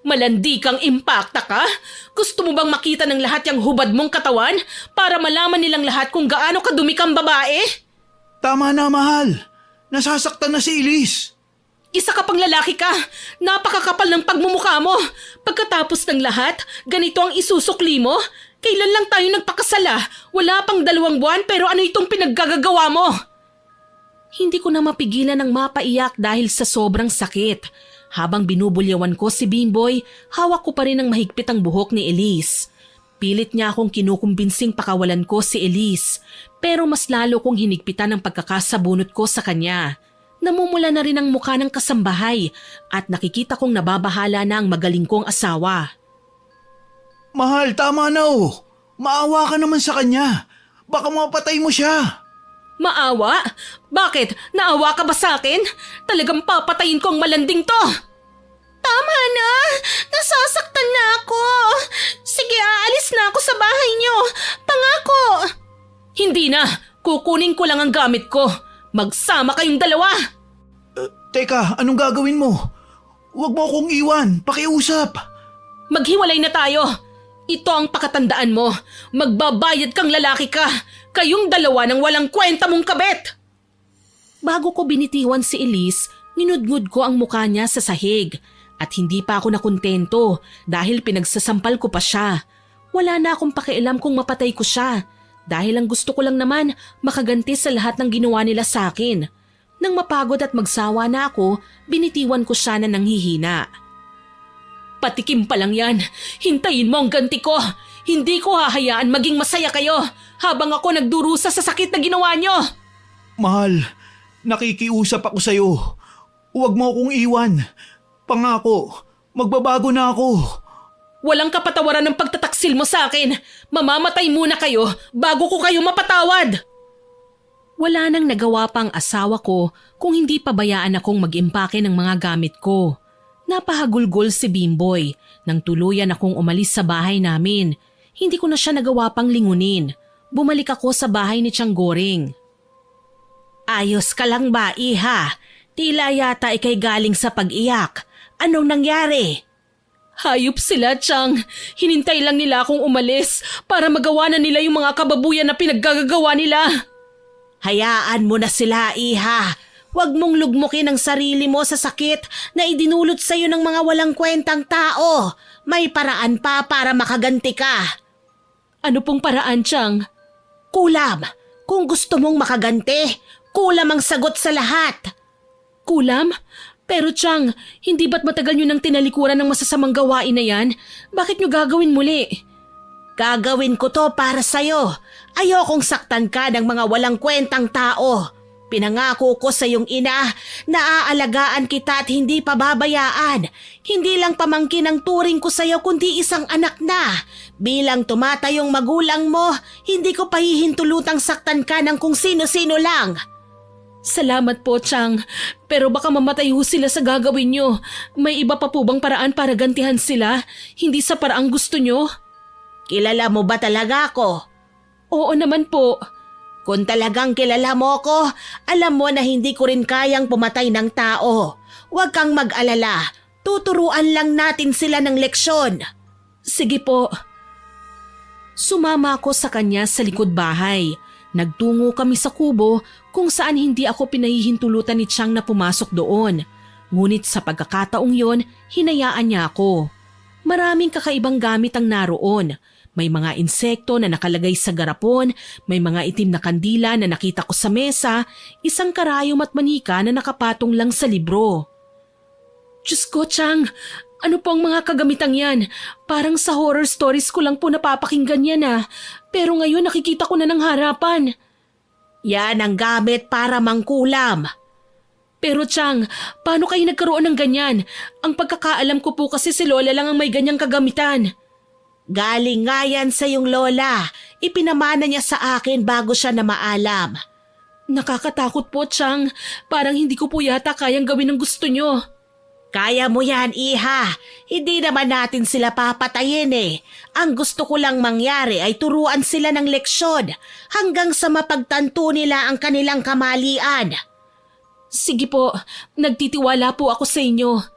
Malandi kang impakta ka? Gusto mo bang makita ng lahat yung hubad mong katawan para malaman nilang lahat kung gaano kadumi kang babae? Tama na mahal, nasasaktan na si Elise. Isa ka pang lalaki ka. Napakakapal ng pagmumukha mo. Pagkatapos ng lahat, ganito ang isusukli mo? Kailan lang tayo nagpakasala? Wala pang 2 buwan pero ano itong pinaggagawa mo? Hindi ko na mapigilan ng mapaiyak dahil sa sobrang sakit. Habang binubulyawan ko si Bimboy, hawak ko pa rin ang mahigpit ang buhok ni Elise. Pilit niya akong kinukumbinsing pakawalan ko si Elise, pero mas lalo kong hinigpitan ang pagkakasabunot ko sa kanya. Namumula na rin ang mukha ng kasambahay at nakikita kong nababahala na ang magaling kong asawa. Mahal, tama na oh. Maawa ka naman sa kanya. Baka mapatay mo siya. Maawa? Bakit? Naawa ka ba sa akin? Talagang papatayin ko ang malanding to! Tama na! Nasasaktan na ako! Sige, aalis na ako sa bahay niyo! Pangako! Hindi na! Kukunin ko lang ang gamit ko! Magsama kayong dalawa! Teka, anong gagawin mo? Huwag mo akong iwan. Pakiusap. Maghiwalay na tayo! Ito ang pakatandaan mo. Magbabayad kang lalaki ka. Kayong dalawa ng walang kwenta mong kabit. Bago ko binitiwan si Elise, ninudngud ko ang mukha niya sa sahig. At hindi pa ako nakontento dahil pinagsasampal ko pa siya. Wala na akong pakialam kung mapatay ko siya. Dahil ang gusto ko lang naman makaganti sa lahat ng ginawa nila sa akin. Nang mapagod at magsawa na ako, binitiwan ko siya na nanghihina. Patikim pa lang yan. Hintayin mo ang ganti ko. Hindi ko hahayaan maging masaya kayo habang ako nagdurusa sa sakit na ginawa nyo. Mahal, nakikiusap ako sa'yo. Huwag mo akong iwan. Pangako, magbabago na ako. Walang kapatawaran ng pagtataksil mo sa akin. Mamamatay muna kayo bago ko kayo mapatawad. Wala nang nagawa pang asawa ko kung hindi pabayaan akong mag-impake ng mga gamit ko. Napahagulgol si Bimboy nang tuluyan akong umalis sa bahay namin. Hindi ko na siya nagawa pang lingunin. Bumalik ako sa bahay ni Tiyang Goring. Ayos ka lang ba, iha? Tila yata ikay galing sa pag-iyak. Anong nangyari? Hayop sila, Tiyang. Hinintay lang nila akong umalis para magawa na nila yung mga kababuyan na pinaggagawa nila. Hayaan mo na sila, iha. Huwag mong lugmukin ang sarili mo sa sakit na idinulot sa iyo ng mga walang kwentang tao. May paraan pa para makaganti ka. Ano pong paraan, Tiyang? Kulam. Kung gusto mong makaganti, kulam ang sagot sa lahat. Kulam? Pero Tiyang, hindi ba't matagal nyo nang tinalikuran ng masasamang gawain na yan? Bakit nyo gagawin muli? Gagawin ko to para sa'yo. Ayokong saktan ka ng mga walang kwentang tao. Pinangako ko sa iyong ina na aalagaan kita at hindi pababayaan. Hindi lang pamangkin ang turing ko sa iyo kundi isang anak na. Bilang tumatayong magulang mo, hindi ko pahihintulutang saktan ka ng kung sino-sino lang. Salamat po, Tiyang. Pero baka mamatay ho sila sa gagawin nyo. May iba pa po bang paraan para gantihan sila? Hindi sa paraang gusto nyo? Kilala mo ba talaga ako? Oo naman po. Kung talagang kilala mo ko, alam mo na hindi ko rin kayang pumatay ng tao. Huwag kang mag-alala. Tuturuan lang natin sila ng leksyon. Sige po. Sumama ako sa kanya sa likod bahay. Nagtungo kami sa kubo kung saan hindi ako pinahihintulutan ni Tiyang na pumasok doon. Ngunit sa pagkakataong yon, hinayaan niya ako. Maraming kakaibang gamit ang naroon. May mga insekto na nakalagay sa garapon, may mga itim na kandila na nakita ko sa mesa, isang karayom at manika na nakapatong lang sa libro. Diyos ko, Chang, ano po ang mga kagamitang yan? Parang sa horror stories ko lang po napapakinggan yan pero ngayon nakikita ko na ng harapan. Yan ang gamit para mangkulam. Pero Chang, paano kayo nagkaroon ng ganyan? Ang pagkakaalam ko po kasi si Lola lang ang may ganyang kagamitan. Galing nga yan sa iyong lola. Ipinamana niya sa akin bago siya na maalam. Nakakatakot po, Chang. Parang hindi ko po yata kayang gawin ang gusto nyo. Kaya mo yan, Iha. Hindi naman natin sila papatayin Ang gusto ko lang mangyari ay turuan sila ng leksyon hanggang sa mapagtanto nila ang kanilang kamalian. Sige po, nagtitiwala po ako sa inyo.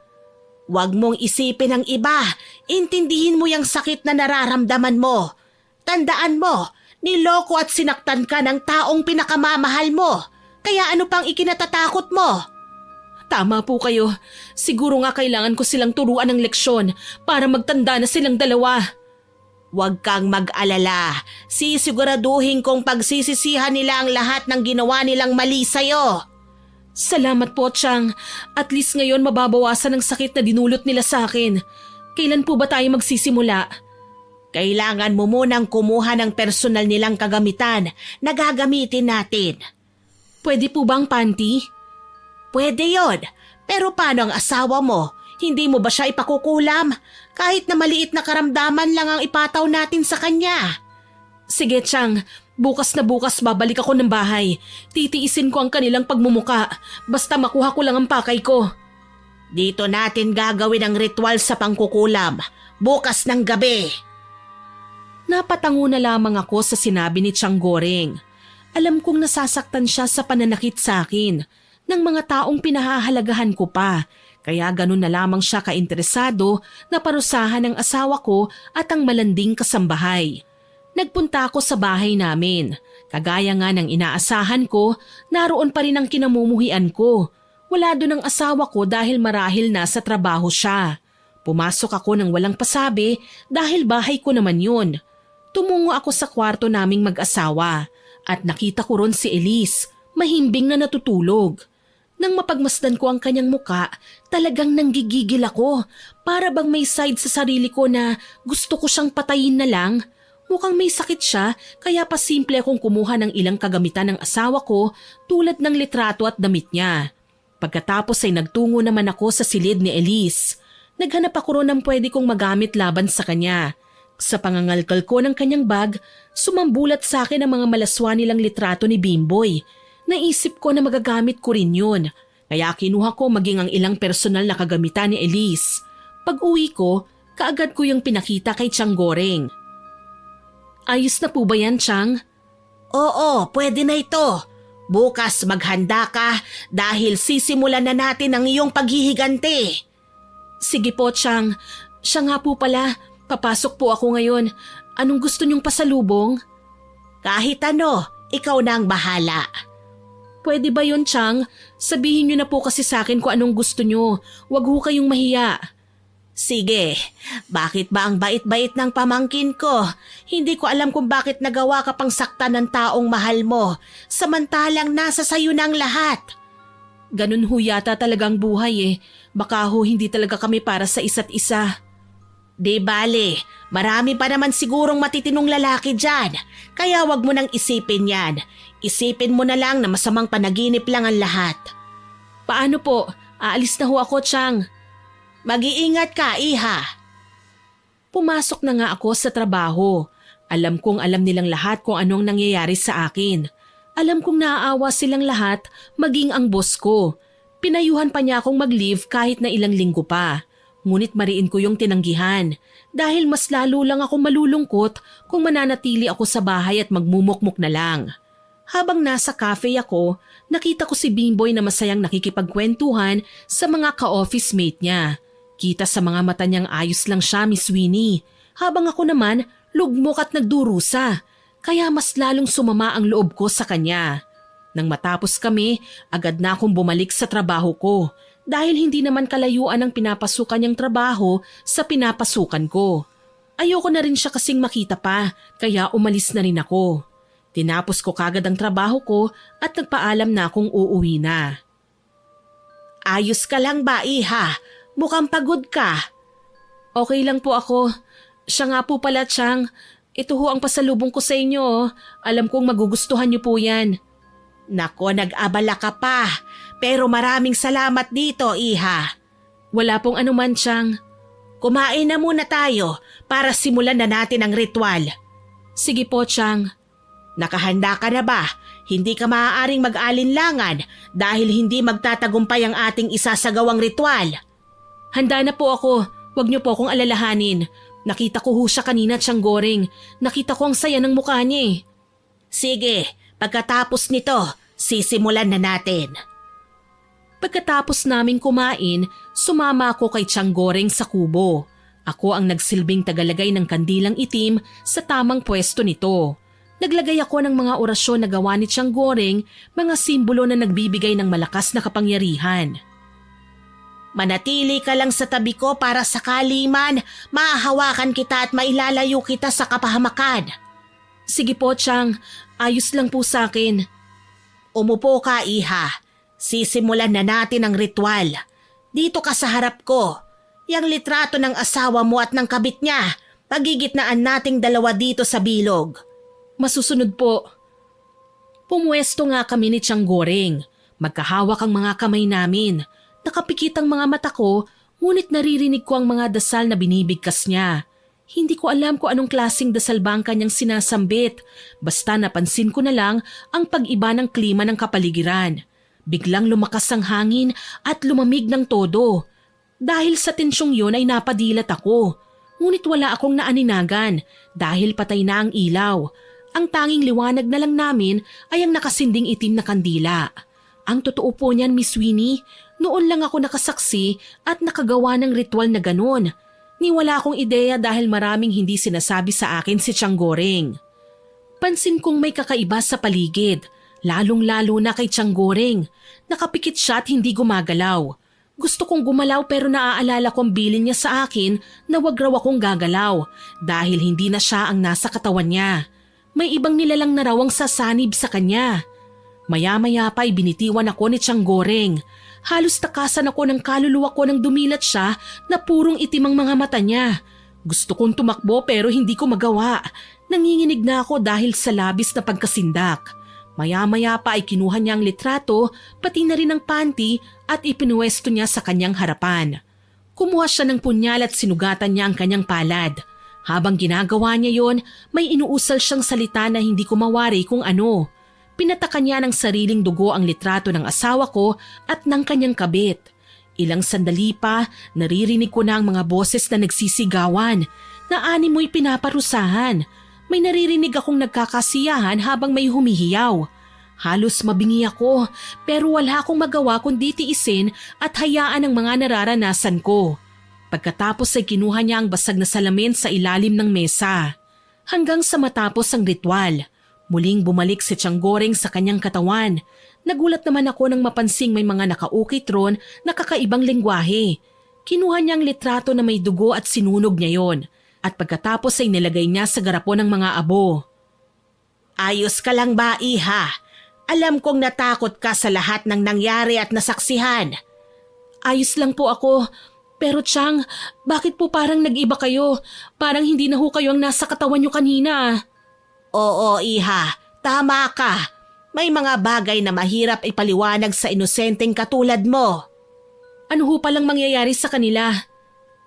Huwag mong isipin ang iba. Intindihin mo yung sakit na nararamdaman mo. Tandaan mo, niloko at sinaktan ka ng taong pinakamamahal mo. Kaya ano pang ikinatatakot mo? Tama po kayo. Siguro nga kailangan ko silang turuan ng leksyon para magtanda na silang dalawa. Huwag kang mag-alala. Sisiguraduhin kong pagsisisihan nila ang lahat ng ginawa nilang mali sa'yo. Salamat po, Chang. At least ngayon mababawasan ang sakit na dinulot nila sa akin. Kailan po ba tayo magsisimula? Kailangan mo munang kumuha ng personal nilang kagamitan na gagamitin natin. Pwede po ba ang panty? Pwede yon. Pero paano ang asawa mo? Hindi mo ba siya ipakukulam? Kahit na maliit na karamdaman lang ang ipataw natin sa kanya. Sige, Chang. Bukas na bukas babalik ako ng bahay. Titiisin ko ang kanilang pagmumuka. Basta makuha ko lang ang pakay ko. Dito natin gagawin ang ritual sa pangkukulam. Bukas ng gabi. Napatango na lamang ako sa sinabi ni Chang Goreng. Alam kong nasasaktan siya sa pananakit sa akin ng mga taong pinahahalagahan ko pa. Kaya ganun na lamang siya kainteresado na parusahan ng asawa ko at ang malanding kasambahay. Nagpunta ako sa bahay namin. Kagaya nga ng inaasahan ko, naroon pa rin ang kinamumuhian ko. Wala doon ang asawa ko dahil marahil nasa trabaho siya. Pumasok ako ng walang pasabi dahil bahay ko naman yun. Tumungo ako sa kwarto naming mag-asawa at nakita ko ron si Elise, mahimbing na natutulog. Nang mapagmasdan ko ang kanyang muka, talagang nanggigigil ako. Para bang may side sa sarili ko na gusto ko siyang patayin na lang. Mukhang may sakit siya kaya pasimple akong kumuha ng ilang kagamitan ng asawa ko tulad ng litrato at damit niya. Pagkatapos ay nagtungo naman ako sa silid ni Elise. Naghanap ako ron ng pwede kong magamit laban sa kanya. Sa pangangalkal ko ng kanyang bag, sumambulat sa akin ang mga malaswa nilang litrato ni Bimboy. Naisip ko na magagamit ko rin yun. Kaya kinuha ko maging ang ilang personal na kagamitan ni Elise. Pag uwi ko, kaagad ko yung pinakita kay Chang Goreng. Ayos na po ba yan, Chang? Oo, pwede na ito. Bukas maghanda ka dahil sisimulan na natin ang iyong paghihiganti. Sige po, Chang. Siya nga po pala, papasok po ako ngayon. Anong gusto niyong pasalubong? Kahit ano, ikaw na ang bahala. Pwede ba yun, Chang? Sabihin niyo na po kasi sa akin kung anong gusto niyo. Huwag ho kayong mahiya. Sige, bakit ba ang bait-bait ng pamangkin ko? Hindi ko alam kung bakit nagawa ka pang saktan ng taong mahal mo, samantalang nasa sayo ng lahat. Ganun ho yata talagang buhay Baka ho hindi talaga kami para sa isa't isa. Di bale, marami pa naman sigurong matitinong lalaki dyan, kaya wag mo nang isipin yan. Isipin mo na lang na masamang panaginip lang ang lahat. Paano po? Aalis na ho ako, Chang. Mag-iingat ka, Iha. Pumasok na nga ako sa trabaho. Alam kong alam nilang lahat kung anong nangyayari sa akin. Alam kong naaawa silang lahat, maging ang boss ko. Pinayuhan pa niya akong mag-leave kahit na ilang linggo pa. Ngunit mariin ko yung tinanggihan dahil mas lalo lang ako malulungkot kung mananatili ako sa bahay at magmumukmuk na lang. Habang nasa cafe ako, nakita ko si Bimboy na masayang nakikipagkwentuhan sa mga ka-office mate niya. Kita sa mga mata niyang ayos lang siya, Miss Winnie. Habang ako naman, lugmok at nagdurusa. Kaya mas lalong sumama ang loob ko sa kanya. Nang matapos kami, agad na akong bumalik sa trabaho ko. Dahil hindi naman kalayuan ang pinapasukan niyang trabaho sa pinapasukan ko. Ayoko na rin siya kasing makita pa, kaya umalis na rin ako. Tinapos ko kagad ang trabaho ko at nagpaalam na akong uuwi na. Ayos ka lang ba, Iha? Mukhang pagod ka. Okay lang po ako. Siya nga po pala, Chang. Ito ho ang pasalubong ko sa inyo. Oh. Alam kong magugustuhan niyo po yan. Nako, nag-abala ka pa. Pero maraming salamat dito, Iha. Wala pong anuman, Chang. Kumain na muna tayo para simulan na natin ang ritual. Sige po, Chang. Nakahanda ka na ba? Hindi ka maaaring mag-alinlangan dahil hindi magtatagumpay ang ating isasagawang ritual. Handa na po ako. Huwag niyo po akong alalahanin. Nakita ko ho siya kanina, Chang Goring. Nakita ko ang saya ng mukha niya eh. Sige, pagkatapos nito, sisimulan na natin. Pagkatapos naming kumain, sumama ako kay Chang Goring sa kubo. Ako ang nagsilbing tagalagay ng kandilang itim sa tamang pwesto nito. Naglagay ako ng mga orasyon na gawa ni Chang Goring, mga simbolo na nagbibigay ng malakas na kapangyarihan. Manatili ka lang sa tabi ko para sakali man mahahawakan kita at mailalayo kita sa kapahamakan. Sige po, Chang. Ayos lang po sa akin. Umupo ka, Iha. Sisimulan na natin ang ritual. Dito ka sa harap ko. Yang litrato ng asawa mo at ng kabit niya, pagigitnaan nating dalawa dito sa bilog. Masusunod po. Pumuesto nga kami ni Chang Goring. Magkahawak ang mga kamay namin. Nakapikit ang mga mata ko, ngunit naririnig ko ang mga dasal na binibigkas niya. Hindi ko alam kung anong klaseng dasal ba ang kanyang sinasambit. Basta napansin ko na lang ang pag-iba ng klima ng kapaligiran. Biglang lumakas ang hangin at lumamig ng todo. Dahil sa tensyong yun ay napadilat ako. Ngunit wala akong naaninagan dahil patay na ang ilaw. Ang tanging liwanag na lang namin ay ang nakasinding itim na kandila. Ang totoo po niyan, Miss Winnie, noon lang ako nakasaksi at nakagawa ng ritual na ganun. Ni wala akong ideya dahil maraming hindi sinasabi sa akin si Chang Goring. Pansin kong may kakaiba sa paligid, lalong-lalo na kay Chang Goring. Nakapikit siya at hindi gumagalaw. Gusto kong gumalaw pero naaalala kong bilin niya sa akin na wag raw akong gagalaw dahil hindi na siya ang nasa katawan niya. May ibang nilalang na raw ang sasanib sa kanya. Maya-maya pa ay binitiwan ako ni Chang Goring. Halos takasan ako ng kaluluwa ko nang dumilat siya na purong itim ang mga mata niya. Gusto kong tumakbo pero hindi ko magawa. Nanginginig na ako dahil sa labis na pagkasindak. Maya-maya pa ay kinuha niya ang litrato, pati na rin ang panty at ipinuwesto niya sa kanyang harapan. Kumuha siya ng punyal at sinugatan niya ang kanyang palad. Habang ginagawa niya yon, may inuusal siyang salita na hindi ko mawari kung ano. Pinatakan niya ng sariling dugo ang litrato ng asawa ko at ng kanyang kabit. Ilang sandali pa, naririnig ko na ang mga boses na nagsisigawan, na animoy pinaparusahan. May naririnig akong nagkakasiyahan habang may humihiyaw. Halos mabingi ako pero wala akong magawa kundi tiisin at hayaan ang mga nararanasan ko. Pagkatapos ay kinuha niya ang basag na salamin sa ilalim ng mesa. Hanggang sa matapos ang ritual, muling bumalik si Chang Goring sa kanyang katawan. Nagulat naman ako nang mapansing may mga nakaukit ron na kakaibang lengguwahe. Kinuha niya ang litrato na may dugo at sinunog niya yon. At pagkatapos ay nilagay niya sa garapon ng mga abo. Ayos ka lang ba, Iha? Alam kong natakot ka sa lahat ng nangyari at nasaksihan. Ayos lang po ako. Pero Chang, bakit po parang nag-iba kayo? Parang hindi na ho kayo ang nasa katawan niyo kanina. Oo, Iha. Tama ka. May mga bagay na mahirap ipaliwanag sa inosenteng katulad mo. Ano ho palang mangyayari sa kanila?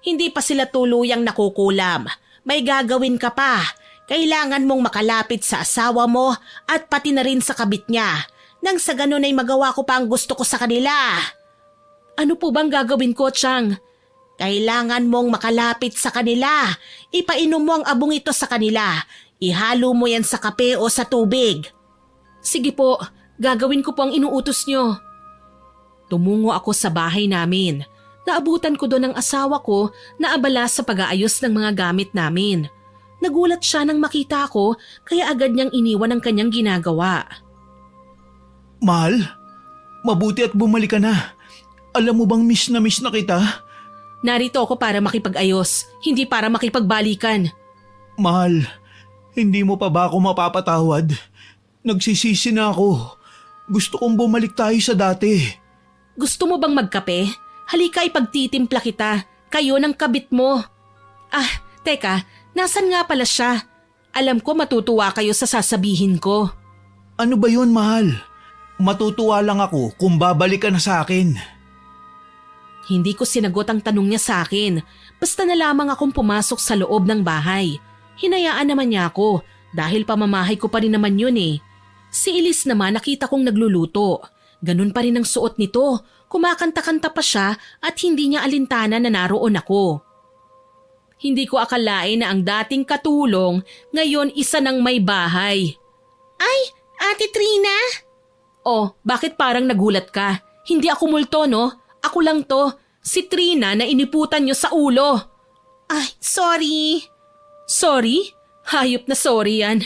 Hindi pa sila tuluyang nakukulam. May gagawin ka pa. Kailangan mong makalapit sa asawa mo at pati na rin sa kabit niya. Nang sa ganun ay magawa ko pa ang gusto ko sa kanila. Ano po bang gagawin ko, Chang? Kailangan mong makalapit sa kanila. Ipainom mo ang abong ito sa kanila. Ihalo mo yan sa kape o sa tubig. Sige po, gagawin ko po ang inuutos niyo. Tumungo ako sa bahay namin. Naabutan ko doon ang asawa ko na abala sa pag-aayos ng mga gamit namin. Nagulat siya nang makita ko kaya agad niyang iniwan ang kanyang ginagawa. Mahal, mabuti at bumalik ka na. Alam mo bang miss na kita? Narito ako para makipag-ayos, hindi para makipagbalikan. Mahal, hindi mo pa ba ako mapapatawad? Nagsisisi na ako. Gusto kong bumalik tayo sa dati. Gusto mo bang magkape? Halika ipagtitimpla kita. Kayo ng kabit mo. Ah, teka, nasan nga pala siya? Alam ko matutuwa kayo sa sasabihin ko. Ano ba yun, mahal? Matutuwa lang ako kung babalik ka na sa akin. Hindi ko sinagot ang tanong niya sa akin. Basta na lamang akong pumasok sa loob ng bahay. Hinayaan naman niya ako dahil pamamahay ko pa rin naman yun eh. Si Elise naman nakita kong nagluluto. Ganun pa rin ang suot nito. Kumakanta-kanta pa siya at hindi niya alintana na naroon ako. Hindi ko akalain na ang dating katulong ngayon isa ng may bahay. Ay, Ate Trina? Oh, bakit parang nagulat ka? Hindi ako multo, no? Ako lang to, si Trina na iniputan niyo sa ulo. Ay, sorry. Sorry? Hayop na sorry yan.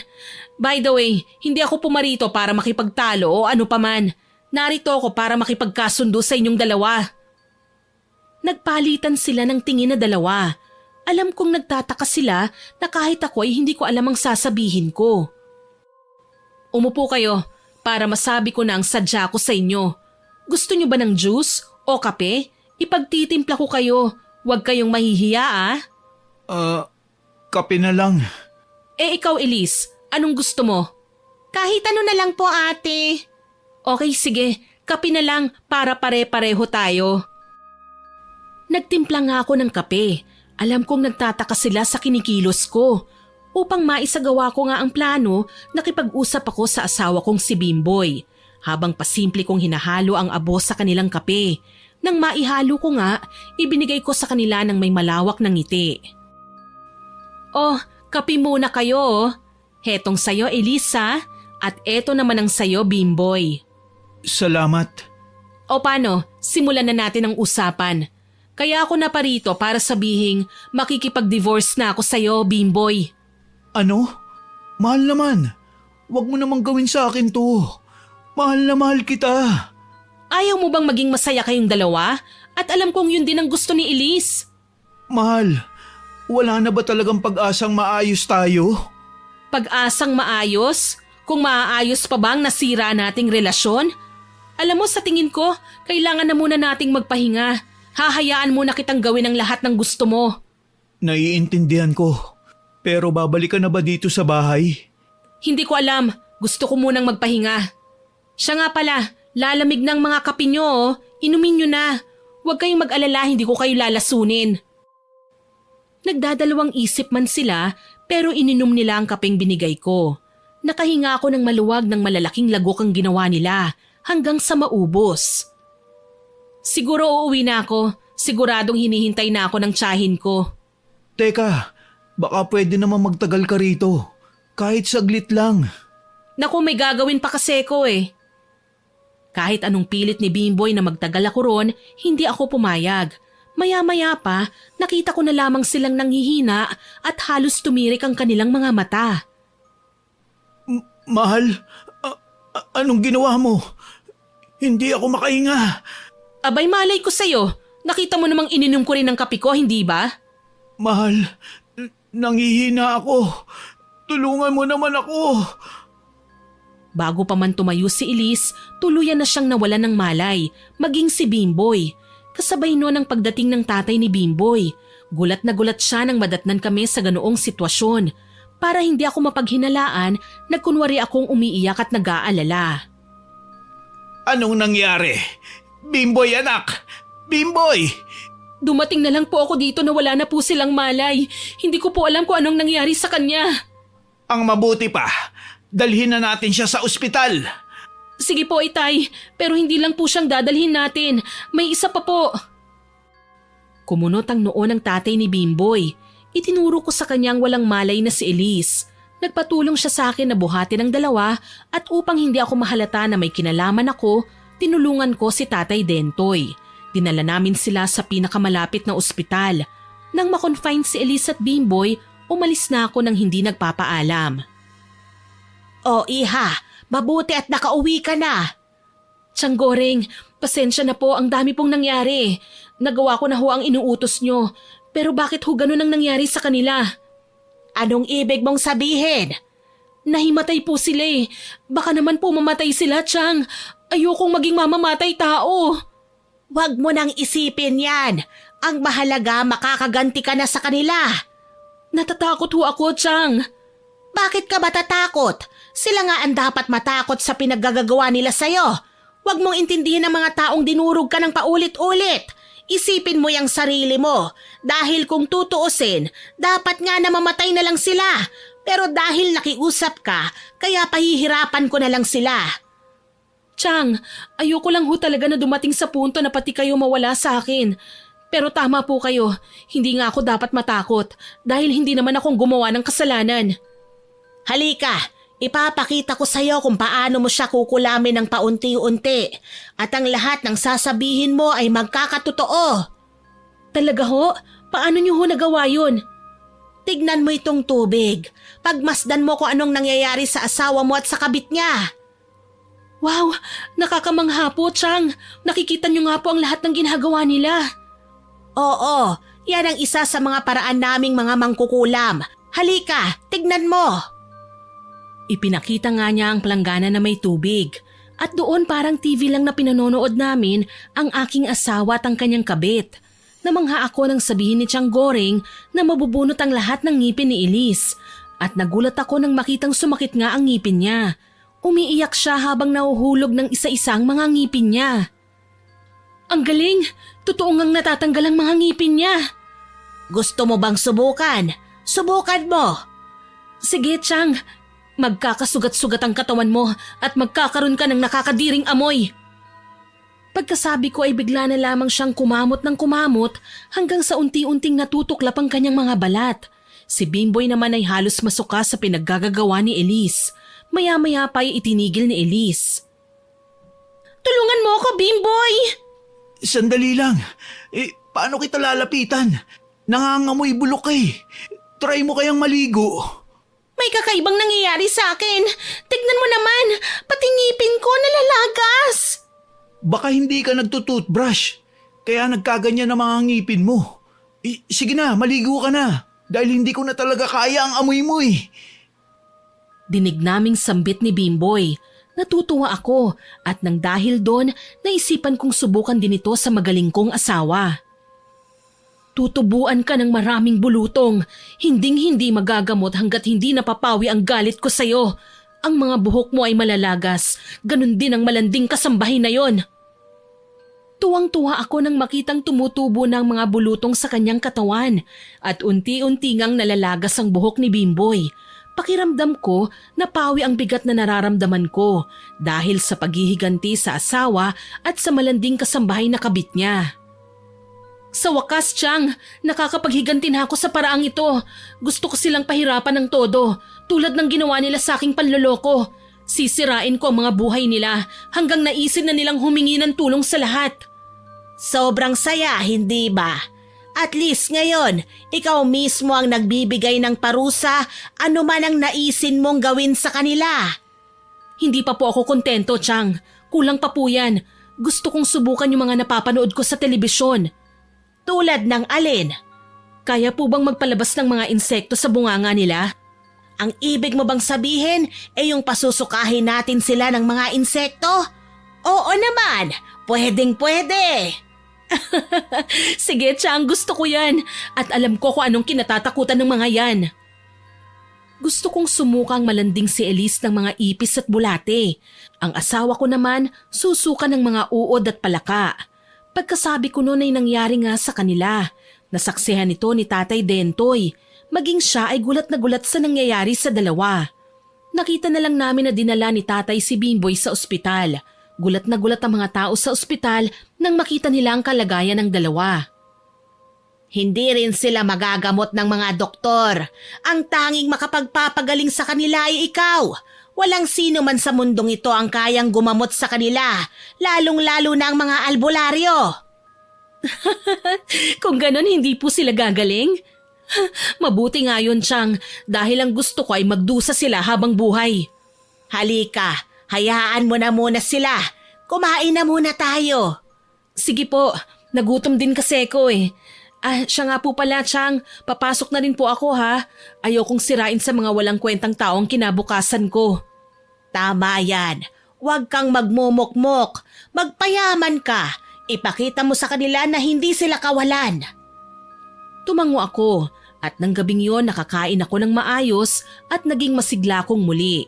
By the way, hindi ako pumarito para makipagtalo o ano paman. Narito ako para makipagkasundo sa inyong dalawa. Nagpalitan sila ng tingin na dalawa. Alam kong nagtataka sila na kahit ako ay hindi ko alam ang sasabihin ko. Umupo kayo para masabi ko na ang sadya ko sa inyo. Gusto niyo ba ng juice o kape? Ipagtitimpla ko kayo. Huwag kayong mahihiya ah. Kape na lang. Eh ikaw Elise, anong gusto mo? Kahit ano na lang po, ate. Okay sige, kape na lang para pare-pareho tayo. Nagtimpla nga ako ng kape. Alam kong nagtataka sila sa kinikilos ko. Upang maisagawa ko nga ang plano, nakipag-usap ako sa asawa kong si Bimboy. Habang pasimple kong hinahalo ang abo sa kanilang kape. Nang maihalo ko nga, ibinigay ko sa kanila ng may malawak na ngiti. Oh, kape muna kayo. Hetong sayo Elisa at eto naman ang sayo Bimboy. Salamat. O paano, simulan na natin ang usapan. Kaya ako naparito para sabihing makikipag-divorce na ako sa'yo, Bimboy. Ano? Mahal naman. Huwag mo namang gawin sa akin to. Mahal na mahal kita. Ayaw mo bang maging masaya kayong dalawa? At alam kong yun din ang gusto ni Elise. Mahal, wala na ba talagang pag-asang maayos tayo? Pag-asang maayos? Kung maaayos pa bang nasira nating relasyon? Alam mo sa tingin ko, kailangan na muna nating magpahinga. Hahayaan mo na kitang gawin ang lahat ng gusto mo. Naiintindihan ko. Pero babalik ka na ba dito sa bahay? Hindi ko alam. Gusto ko munang magpahinga. Siya nga pala, lalamig ng mga kape nyo oh. Inumin nyo na. Huwag kayong mag-alala, hindi ko kayo lalasunin. Nagdadalawang isip man sila pero ininom nila ang kapeng binigay ko. Nakahinga ako ng maluwag ng malalaking lagok ang ginawa nila hanggang sa maubos. Siguro uuwi na ako. Siguradong hinihintay na ako ng tiyahin ko. Teka, baka pwede naman magtagal ka rito. Kahit saglit lang. Naku, may gagawin pa kasi ko eh. Kahit anong pilit ni Bimboy na magtagal ako ron, hindi ako pumayag. Maya-maya pa, nakita ko na lamang silang nanghihina at halos tumirik ang kanilang mga mata. Mahal, anong ginawa mo? Hindi ako makahinga. Abay malay ko sa'yo, nakita mo namang ininom ko rin ng kape ko, hindi ba? Mahal, nanghihina ako. Tulungan mo naman ako. Bago pa man tumayo si Elise, tuluyan na siyang nawalan ng malay, maging si Bimboy. Kasabay noon ang pagdating ng tatay ni Bimboy. Gulat na gulat siya nang madatnan kami sa ganoong sitwasyon. Para hindi ako mapaghinalaan, nagkunwari akong umiiyak at nag-aalala. Anong nangyari? Bimboy anak! Bimboy! Dumating na lang po ako dito na wala na po silang malay. Hindi ko po alam kung anong nangyari sa kanya. Ang mabuti pa, dalhin na natin siya sa ospital. Sige po itay, pero hindi lang po siyang dadalhin natin. May isa pa po. Kumunot ang noo ng tatay ni Bimboy. Itinuro ko sa kanyang walang malay na si Elise. Nagpatulong siya sa akin na buhatin ang dalawa at upang hindi ako mahalata na may kinalaman ako, tinulungan ko si Tatay Dentoy. Dinala namin sila sa pinakamalapit na ospital. Nang makonfine si Elise at Bimboy, umalis na ako nang hindi nagpapaalam. O iha, mabuti at nakauwi ka na. Tiyang Goreng, pasensya na po, ang dami pong nangyari. Nagawa ko na ho ang inuutos nyo, pero bakit ho ganun ang nangyari sa kanila? Anong ibig mong sabihin? Nahimatay po sila eh. Baka naman po mamatay sila, Chang. Ayokong maging mamamatay tao. Huwag mo nang isipin yan. Ang mahalaga makakaganti ka na sa kanila. Natatakot ho ako, Chang. Bakit ka matatakot? Sila nga ang dapat matakot sa pinaggagawa nila sa'yo. Huwag mong intindihin ang mga taong dinurog ka ng paulit-ulit. Isipin mo yung sarili mo. Dahil kung tutuusin, dapat nga na mamatay na lang sila. Pero dahil nakiusap ka, kaya pahihirapan ko na lang sila. Chang, ayoko lang ho talaga na dumating sa punto na pati kayo mawala sa akin. Pero tama po kayo, hindi nga ako dapat matakot dahil hindi naman akong gumawa ng kasalanan. Halika, ipapakita ko sa'yo kung paano mo siya kukulamin ng paunti-unti. At ang lahat ng sasabihin mo ay magkakatotoo. Talaga ho? Paano niyo ho nagawa yun? Tignan mo itong tubig. Pagmasdan mo kung anong nangyayari sa asawa mo at sa kabit niya. Wow, nakakamangha po, Chang. Nakikita niyo nga po ang lahat ng ginagawa nila. Oo, yan ang isa sa mga paraan naming mga mangkukulam. Halika, tignan mo. Ipinakita nga niya ang planggana na may tubig. At doon parang TV lang na pinanonood namin ang aking asawa at ang kanyang kabit. Namangha ako nang sabihin ni Chang Goring na mabubunot ang lahat ng ngipin ni Elise. At nagulat ako nang makitang sumakit nga ang ngipin niya. Umiiyak siya habang nahuhulog ng isa-isang mga ngipin niya. Ang galing! Totoo ngang natatanggal ang mga ngipin niya. Gusto mo bang subukan? Subukan mo! Sige, Chang. Magkakasugat-sugat ang katawan mo at magkakaroon ka ng nakakadiring amoy. Pagkasabi ko ay bigla na lamang siyang kumamot ng kumamot hanggang sa unti-unting natutuklap ang kanyang mga balat. Si Bimboy naman ay halos masuka sa pinaggagawa ni Elise. Maya-maya pa ay itinigil ni Elise. Tulungan mo ako, Bimboy! Sandali lang. Paano kita lalapitan? Nangangamoy bulok eh. Try mo kayang maligo. May kakaibang nangyayari sa akin. Tignan mo naman, pati ngipin ko nalalagas. Baka hindi ka nagtutoothbrush. Kaya nagkaganyan ang mga ngipin mo. Sige na, maligo ka na. Dahil hindi ko na talaga kaya ang amoy mo eh. Dinig naming sambit ni Bimboy. Natutuwa ako at nang dahil doon, naisipan kong subukan din ito sa magaling kong asawa. Tutubuan ka ng maraming bulutong. Hinding-hindi magagamot hanggat hindi napapawi ang galit ko sa'yo. Ang mga buhok mo ay malalagas. Ganon din ang malanding kasambahay na yon. Tuwang-tuwa ako nang makitang tumutubo ng mga bulutong sa kanyang katawan at unti-unti ngang nalalagas ang buhok ni Bimboy. Pakiramdam ko napawi ang bigat na nararamdaman ko dahil sa paghihiganti sa asawa at sa malanding kasambahay na kabit niya. Sa wakas, Chang, nakakapaghiganti na ako sa paraang ito. Gusto ko silang pahirapan ng todo, tulad ng ginawa nila sa aking panloloko. Sisirain ko ang mga buhay nila hanggang naisin na nilang humingi ng tulong sa lahat. Sobrang saya, hindi ba? At least ngayon, ikaw mismo ang nagbibigay ng parusa anuman ang naisin mong gawin sa kanila. Hindi pa po ako kontento, Chang. Kulang pa po yan. Gusto kong subukan yung mga napapanood ko sa telebisyon. Tulad ng alin? Kaya po bang magpalabas ng mga insekto sa bunganga nila? Ang ibig mo bang sabihin ay yung pasusukahin natin sila ng mga insekto? Oo naman, pwedeng-pwede. Sige, Chang, gusto ko yan. At alam ko kung anong kinatatakutan ng mga yan. Gusto kong sumukang malanding si Elise ng mga ipis at bulate. Ang asawa ko naman susuka ng mga uod at palaka. Pagkasabi ko noon ay nangyari nga sa kanila. Nasaksihan ito ni Tatay Dentoy. Maging siya ay gulat na gulat sa nangyayari sa dalawa. Nakita na lang namin na dinala ni Tatay si Bimboy sa ospital. Gulat na gulat ang mga tao sa ospital nang makita nila ang kalagayan ng dalawa. Hindi rin sila magagamot ng mga doktor. Ang tanging makapagpapagaling sa kanila ay ikaw. Walang sino man sa mundong ito ang kayang gumamot sa kanila, lalong-lalo na ang mga albularyo. Kung ganon, hindi po sila gagaling? Mabuti nga yun, Chang, dahil ang gusto ko ay magdusa sila habang buhay. Halika, hayaan mo na muna sila. Kumain na muna tayo. Sige po, nagutom din kasi ko eh. Siya nga po pala, Chang. Papasok na rin po ako ha. Ayokong sirain sa mga walang kwentang taong kinabukasan ko. Tama yan. Huwag kang magmumukmok. Magpayaman ka. Ipakita mo sa kanila na hindi sila kawalan. Tumango ako at nang gabing yon nakakain ako ng maayos at naging masigla kong muli.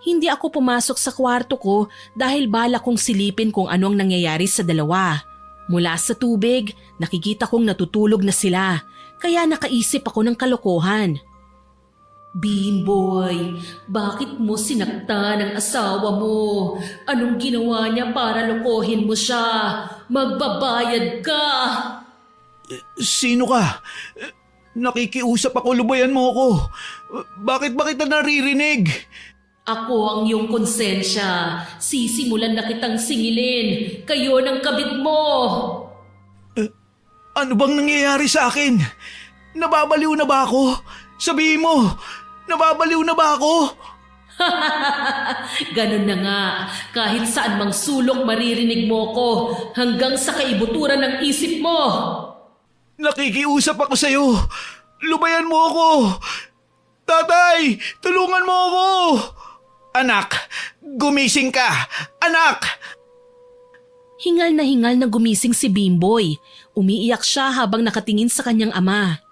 Hindi ako pumasok sa kwarto ko dahil bala kong silipin kung anong nangyayari sa dalawa. Mula sa tubig, nakikita kong natutulog na sila, kaya nakaisip ako ng kalokohan. Bimboy, bakit mo sinaktan ang asawa mo? Anong ginawa niya para lokohin mo siya? Magbabayad ka! Sino ka? Nakikiusap ako, lubayan mo ako. Bakit ba kita naririnig? Ako ang iyong konsensya. Sisimulan na kitang singilin. Kayo ng kabit mo. Ano bang nangyayari sa akin? Nababaliw na ba ako? Sabihin mo, nababaliw na ba ako? Ganun na nga. Kahit saan mang sulok maririnig mo ko hanggang sa kaibuturan ng isip mo. Nakikiusap ako sa'yo. Lubayan mo ako. Tatay, tulungan mo ako. Anak, gumising ka. Anak! Hingal na gumising si Bimboy. Umiiyak siya habang nakatingin sa kanyang ama.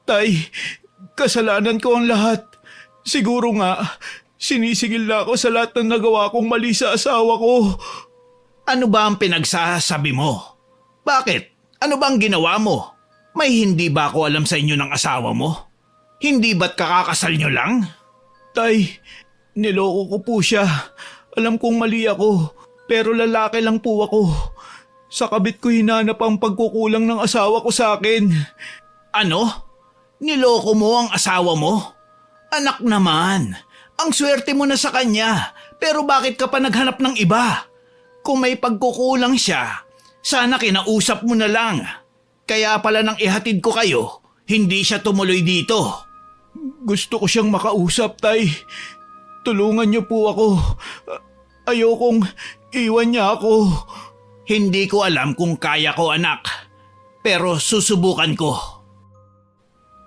Tay, kasalanan ko ang lahat. Siguro nga, sinisigil na ako sa lahat ng nagawa kong mali sa asawa ko. Ano ba ang pinagsasabi mo? Bakit? Ano ba ang ginawa mo? May hindi ba ako alam sa inyo ng asawa mo? Hindi ba't kakakasal nyo lang? Tay, niloko ko po siya. Alam kong mali ako, pero lalaki lang po ako. Sa kabit ko hinanap ang pagkukulang ng asawa ko sa akin. Ano? Niloko mo ang asawa mo? Anak naman, ang swerte mo na sa kanya, pero bakit ka pa naghanap ng iba? Kung may pagkukulang siya, sana kinausap mo na lang. Kaya pala nang ihatid ko kayo, hindi siya tumuloy dito. Gusto ko siyang makausap, Tay. Tulungan niyo po ako. Ayokong iwan niya ako. Hindi ko alam kung kaya ko, anak. Pero susubukan ko.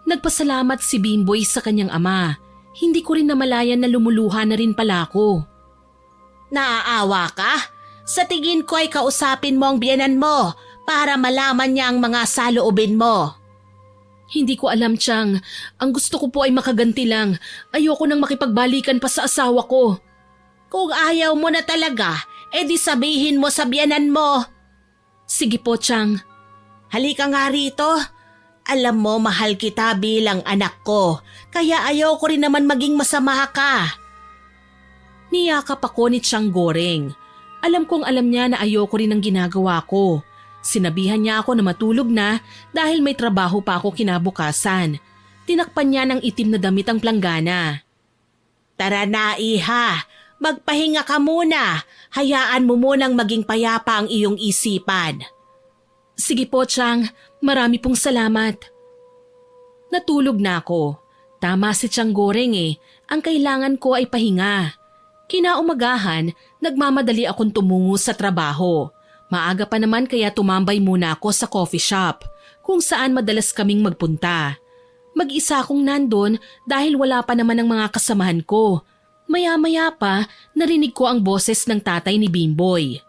Nagpasalamat si Bimboy sa kanyang ama. Hindi ko rin namalayan na lumuluha na rin pala ako. Naaawa ka? Sa tingin ko ay kausapin mo ang biyenan mo para malaman niya ang mga saloobin mo. Hindi ko alam, Chang. Ang gusto ko po ay makaganti lang. Ayoko nang makipagbalikan pa sa asawa ko. Kung ayaw mo na talaga, edi sabihin mo sa biyenan mo. Sige po, Chang. Halika nga rito. Alam mo, mahal kita bilang anak ko, kaya ayaw ko rin naman maging masama ka. Niyakap ako ni Chang Goreng. Alam kong alam niya na ayoko rin ang ginagawa ko. Sinabihan niya ako na matulog na dahil may trabaho pa ako kinabukasan. Tinakpan niya ng itim na damit ang planggana. Tara na, iha. Magpahinga ka muna. Hayaan mo munang maging payapa ang iyong isipan. Sige po, Chang. Marami pong salamat. Natulog na ako. Tama si Chang Goreng eh. Ang kailangan ko ay pahinga. Kinaumagahan, nagmamadali akong tumungo sa trabaho. Maaga pa naman kaya tumambay muna ako sa coffee shop, kung saan madalas kaming magpunta. Mag-isa akong nandun dahil wala pa naman ang mga kasamahan ko. Maya-maya pa, narinig ko ang boses ng tatay ni Bimboy.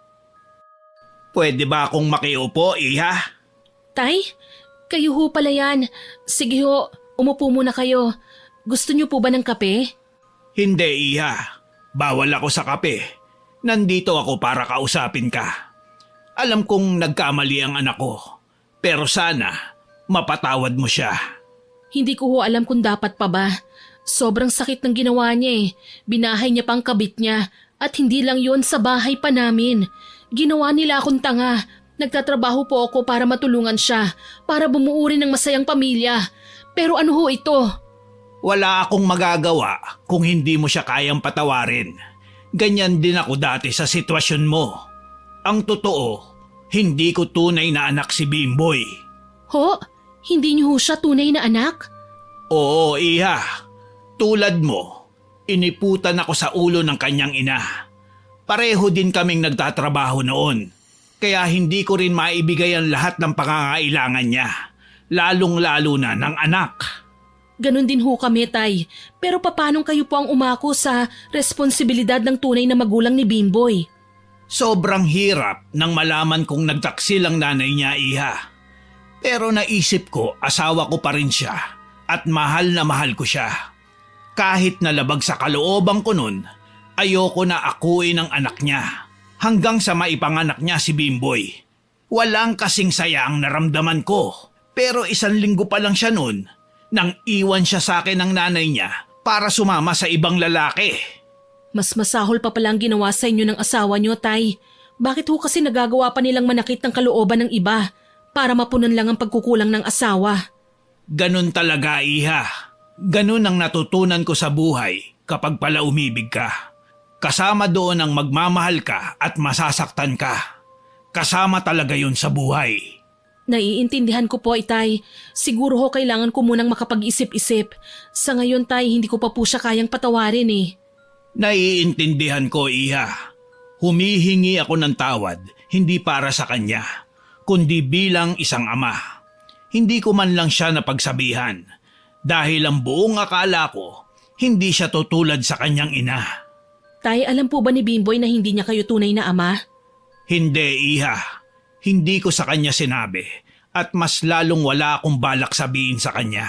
Pwede ba akong makiupo, iha? Tay, kayo ho pala yan. Sige ho, umupo muna kayo. Gusto niyo po ba ng kape? Hindi, iha. Bawal ako sa kape. Nandito ako para kausapin ka. Alam kong nagkamali ang anak ko, pero sana mapatawad mo siya. Hindi ko ho alam kung dapat pa ba. Sobrang sakit ng ginawa niya eh. Binahay niya pang kabit niya at hindi lang yon sa bahay pa namin. Ginawa nila akong tanga. Nagtatrabaho po ako para matulungan siya, para bumuo rin ng masayang pamilya. Pero ano ho ito? Wala akong magagawa kung hindi mo siya kayang patawarin. Ganyan din ako dati sa sitwasyon mo. Ang totoo, hindi ko tunay na anak si Bimboy. Ho? Hindi niyo ho siya tunay na anak? Oo, iha. Tulad mo, iniputan ako sa ulo ng kanyang ina. Pareho din kaming nagtatrabaho noon. Kaya hindi ko rin maibigay ang lahat ng pangangailangan niya, lalong-lalo na ng anak. Ganon din ho kami, Tay. Pero papanong kayo po ang umako sa responsibilidad ng tunay na magulang ni Bimboy? Sobrang hirap nang malaman kong nagtaksil ang nanay niya, Iha. Pero naisip ko asawa ko pa rin siya at mahal na mahal ko siya. Kahit nalabag sa kalooban ko nun, ayoko na akuin ang anak niya hanggang sa maipanganak niya si Bimboy. Walang kasing saya ang naramdaman ko. Pero 1 linggo pa lang siya nun nang iwan siya sa akin ng nanay niya para sumama sa ibang lalaki. Mas masahol pa palang ginawa sa inyo ng asawa niyo, Tay. Bakit ho kasi nagagawa pa nilang manakit ng kalooban ng iba para mapunan lang ang pagkukulang ng asawa? Ganun talaga, Iha. Ganun ang natutunan ko sa buhay kapag pala umibig ka. Kasama doon ang magmamahal ka at masasaktan ka. Kasama talaga yun sa buhay. Naiintindihan ko po, Itay. Siguro ho kailangan ko munang makapag-isip-isip. Sa ngayon, Tay, hindi ko pa po siya kayang patawarin eh. Naiintindihan ko, Iha. Humihingi ako ng tawad, hindi para sa kanya, kundi bilang isang ama. Hindi ko man lang siya napagsabihan dahil ang buong akala ko, hindi siya tutulad sa kanyang ina. Tay, alam po ba ni Bimboy na hindi niya kayo tunay na ama? Hindi, Iha. Hindi ko sa kanya sinabi at mas lalong wala akong balak sabihin sa kanya.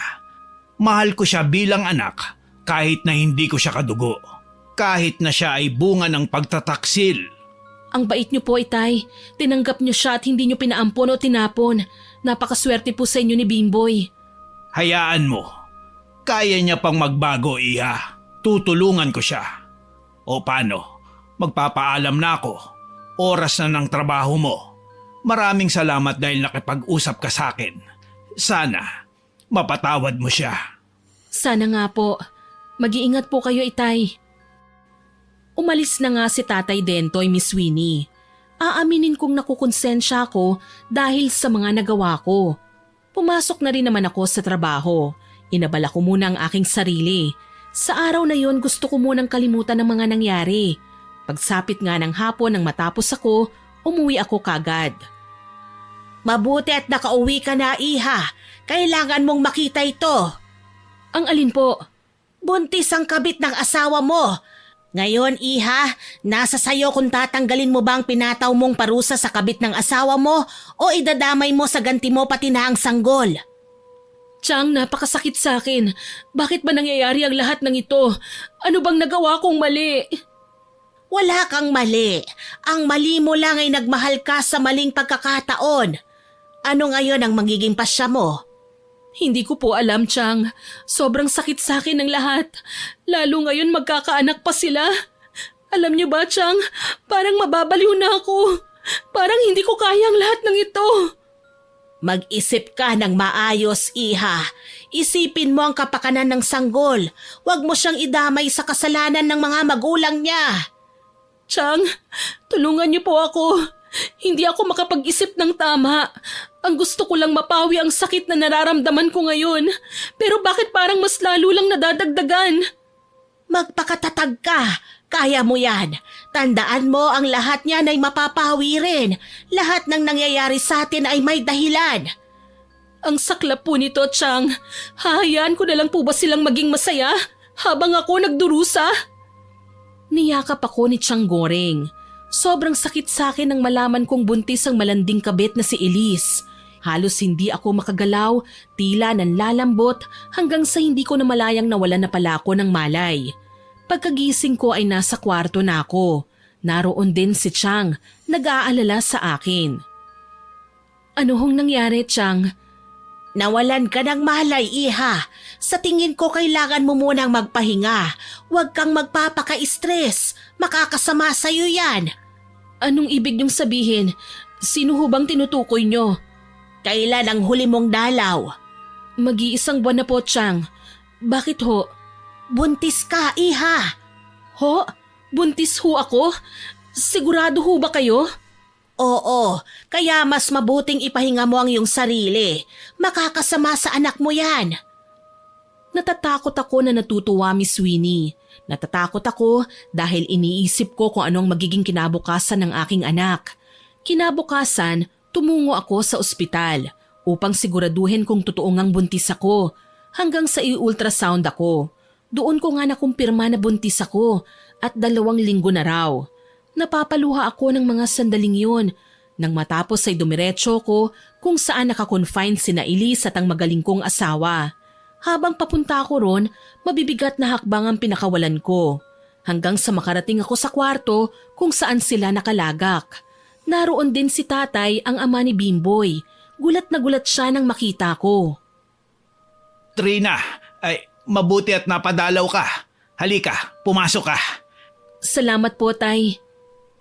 Mahal ko siya bilang anak kahit na hindi ko siya kadugo. Kahit na siya ay bunga ng pagtataksil. Ang bait niyo po, Itay. Tinanggap niyo siya at hindi niyo pinaampon o tinapon. Napakaswerte po sa inyo ni Bimboy. Hayaan mo. Kaya niya pang magbago, Iha. Tutulungan ko siya. O paano? Magpapaalam na ako. Oras na ng trabaho mo. Maraming salamat dahil nakipag-usap ka sa akin. Sana mapatawad mo siya. Sana nga po. Mag-iingat po kayo, Itay. Umalis na nga si Tatay Dentoy, Miss Winnie. Aaminin kong nakukonsensya ako dahil sa mga nagawa ko. Pumasok na rin naman ako sa trabaho. Inabala ko muna ang aking sarili. Sa araw na yon gusto ko munang kalimutan ang mga nangyari. Pagsapit nga ng hapon nang matapos ako, umuwi ako kagad. Mabuti at nakauwi ka na, Iha. Kailangan mong makita ito. Ang alin po? Buntis ang kabit ng asawa mo. Ngayon, Iha, nasa sayo kung tatanggalin mo ba ang pinataw mong parusa sa kabit ng asawa mo o idadamay mo sa ganti mo pati na ang sanggol. Chang, napakasakit sa akin. Bakit ba nangyayari ang lahat ng ito? Ano bang nagawa kong mali? Wala kang mali. Ang mali mo lang ay nagmahal ka sa maling pagkakataon. Ano ngayon ang magiging pasya mo? Hindi ko po alam, Chang. Sobrang sakit sa akin ng lahat. Lalo ngayon magkakaanak pa sila. Alam niyo ba, Chang? Parang mababaliw na ako. Parang hindi ko kaya ang lahat ng ito. Mag-isip ka ng maayos, Iha. Isipin mo ang kapakanan ng sanggol. Huwag mo siyang idamay sa kasalanan ng mga magulang niya. Chang, tulungan niyo po ako. Hindi ako makapag-isip ng tama. Ang gusto ko lang mapawi ang sakit na nararamdaman ko ngayon. Pero bakit parang mas lalo lang nadadagdagan? Magpakatatag ka. Kaya mo yan. Tandaan mo ang lahat niyan ay mapapawi rin. Lahat ng nangyayari sa atin ay may dahilan. Ang saklap po nito, Chang. Hahayaan ko na lang po ba silang maging masaya habang ako nagdurusa? Niyakap ako ni Chang Goreng. Sobrang sakit sa akin nang malaman kong buntis ang malanding kabit na si Elise. Halos hindi ako makagalaw, tila nanlalambot hanggang sa hindi ko na malayang nawalan na pala ako ng malay. Pagkagising ko ay nasa kwarto na ako. Naroon din si Chang, nag-aalala sa akin. Ano hong nangyari, Chang? Nawalan ka ng malay, Iha. Sa tingin ko kailangan mo munang magpahinga. Huwag kang magpapaka-stress. Makakasama sa'yo yan. Anong ibig niyong sabihin? Sino ho bang tinutukoy niyo? Kailan ang huli mong dalaw? Mag-iisang buwan na po, Chang. Bakit ho? Buntis ka, Iha. Ho? Buntis ho ako? Sigurado ho ba kayo? Oo, kaya mas mabuting ipahinga mo ang iyong sarili. Makakasama sa anak mo yan. Natatakot ako na natutuwa, Miss Winnie. Natatakot ako dahil iniisip ko kung anong magiging kinabukasan ng aking anak. Kinabukasan, tumungo ako sa ospital upang siguraduhin kung totoo ngang buntis ako hanggang sa i-ultrasound ako. Doon ko nga nakumpirma na buntis ako at 2 linggo na raw. Napapaluha ako ng mga sandaling yun. Nang matapos ay dumiretso ko kung saan nakakonfine sina Elise at ang magaling kong asawa. Habang papunta ako ron, mabibigat na hakbang ang pinakawalan ko. Hanggang sa makarating ako sa kwarto kung saan sila nakalagak. Naroon din si tatay, ang ama ni Bimboy. Gulat na gulat siya nang makita ko. Trina, ay mabuti at napadalaw ka. Halika, pumasok ka. Salamat po, tay.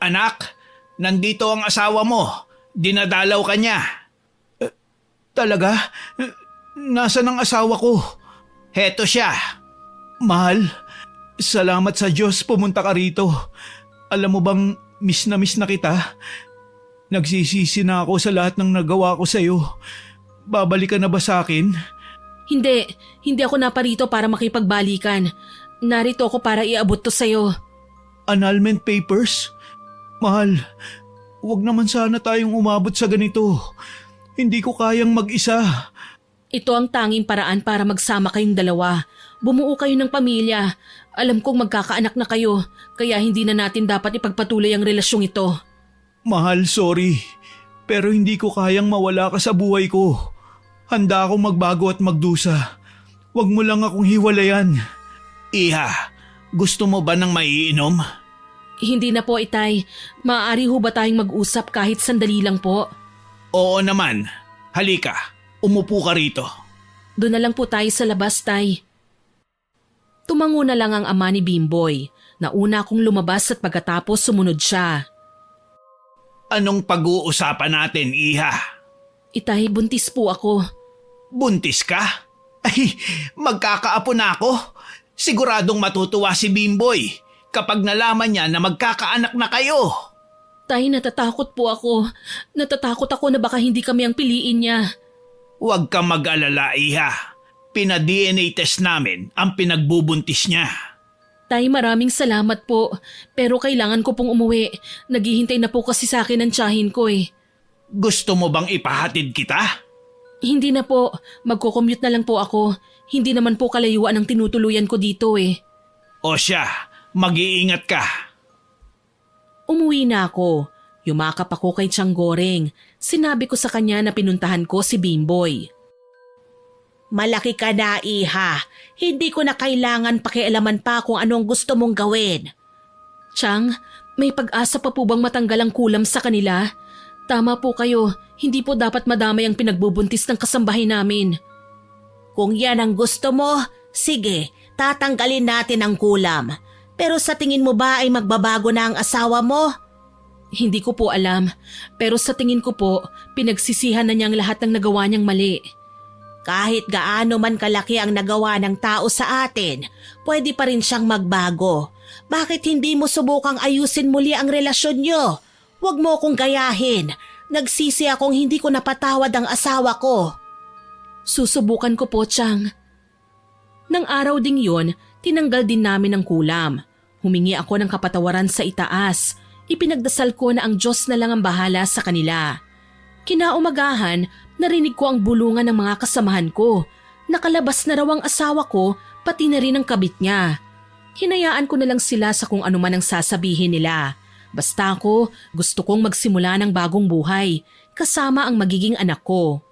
Anak, nandito ang asawa mo. Dinadalaw ka niya. Talaga? Nasaan ang asawa ko? Heto siya. Mahal, salamat sa Diyos pumunta ka rito. Alam mo bang miss na kita? Nagsisisi na ako sa lahat ng nagawa ko sa'yo. Babalik ka na ba sa akin? Hindi ako naparito para makipagbalikan. Narito ako para iabot to sa'yo. Annulment papers? Mahal, wag naman sana tayong umabot sa ganito. Hindi ko kayang mag-isa. Ito ang tanging paraan para magsama kayong dalawa. Bumuo kayo ng pamilya. Alam kong magkakaanak na kayo, kaya hindi na natin dapat ipagpatuloy ang relasyong ito. Mahal, sorry. Pero hindi ko kayang mawala ka sa buhay ko. Handa akong magbago at magdusa. Wag mo lang akong hiwalayan. Iha, gusto mo ba ng maiinom? Hindi na po, itay. Maaari ho ba tayong mag-usap kahit sandali lang po? Oo naman. Halika, umupo ka rito. Doon na lang po tayo sa labas, tay. Tumango na lang ang ama ni Bimboy. Nauna akong lumabas at pagkatapos sumunod siya. Anong pag-uusapan natin, Iha? Itay, buntis po ako. Buntis ka? Ay, magkakaapo na ako. Siguradong matutuwa si Bimboy kapag nalaman niya na magkakaanak na kayo. Tay, natatakot po ako. Natatakot ako na baka hindi kami ang piliin niya. Huwag kang mag-alala, Iha. Pina-DNA test namin ang pinagbubuntis niya. Tay, maraming salamat po. Pero kailangan ko pong umuwi. Naghihintay na po kasi sa akin ang tiyahin ko eh. Gusto mo bang ipahatid kita? Hindi na po. Magko-commute na lang po ako. Hindi naman po kalayuan ang tinutuluyan ko dito eh. O siya, mag-iingat ka. Umuwi na ako. Yumakap ako kay Tiyang Goreng. Sinabi ko sa kanya na pinuntahan ko si Bimboy. Malaki ka na, Iha. Hindi ko na kailangan pakialaman pa kung anong gusto mong gawin. Tiyang, may pag-asa pa po bang matanggal ang kulam sa kanila? Tama po kayo, hindi po dapat madamay ang pinagbubuntis ng kasambahay namin. Kung yan ang gusto mo, sige, tatanggalin natin ang kulam. Pero sa tingin mo ba ay magbabago na ang asawa mo? Hindi ko po alam, pero sa tingin ko po, pinagsisihan na niya ang lahat ng nagawa niyang mali. Kahit gaano man kalaki ang nagawa ng tao sa atin, pwede pa rin siyang magbago. Bakit hindi mo subukang ayusin muli ang relasyon niyo? Huwag mo akong gayahin. Nagsisi akong hindi ko napatawad ang asawa ko. Susubukan ko po, Tiyang. Nang araw ding yon, tinanggal din namin ang kulam. Humingi ako ng kapatawaran sa itaas. Ipinagdasal ko na ang Diyos na lang ang bahala sa kanila. Kinaumagahan, narinig ko ang bulungan ng mga kasamahan ko. Nakalabas na raw ang asawa ko, pati na rin ang kabit niya. Hinayaan ko na lang sila sa kung ano man ang sasabihin nila. Basta ako, gusto kong magsimula ng bagong buhay, kasama ang magiging anak ko.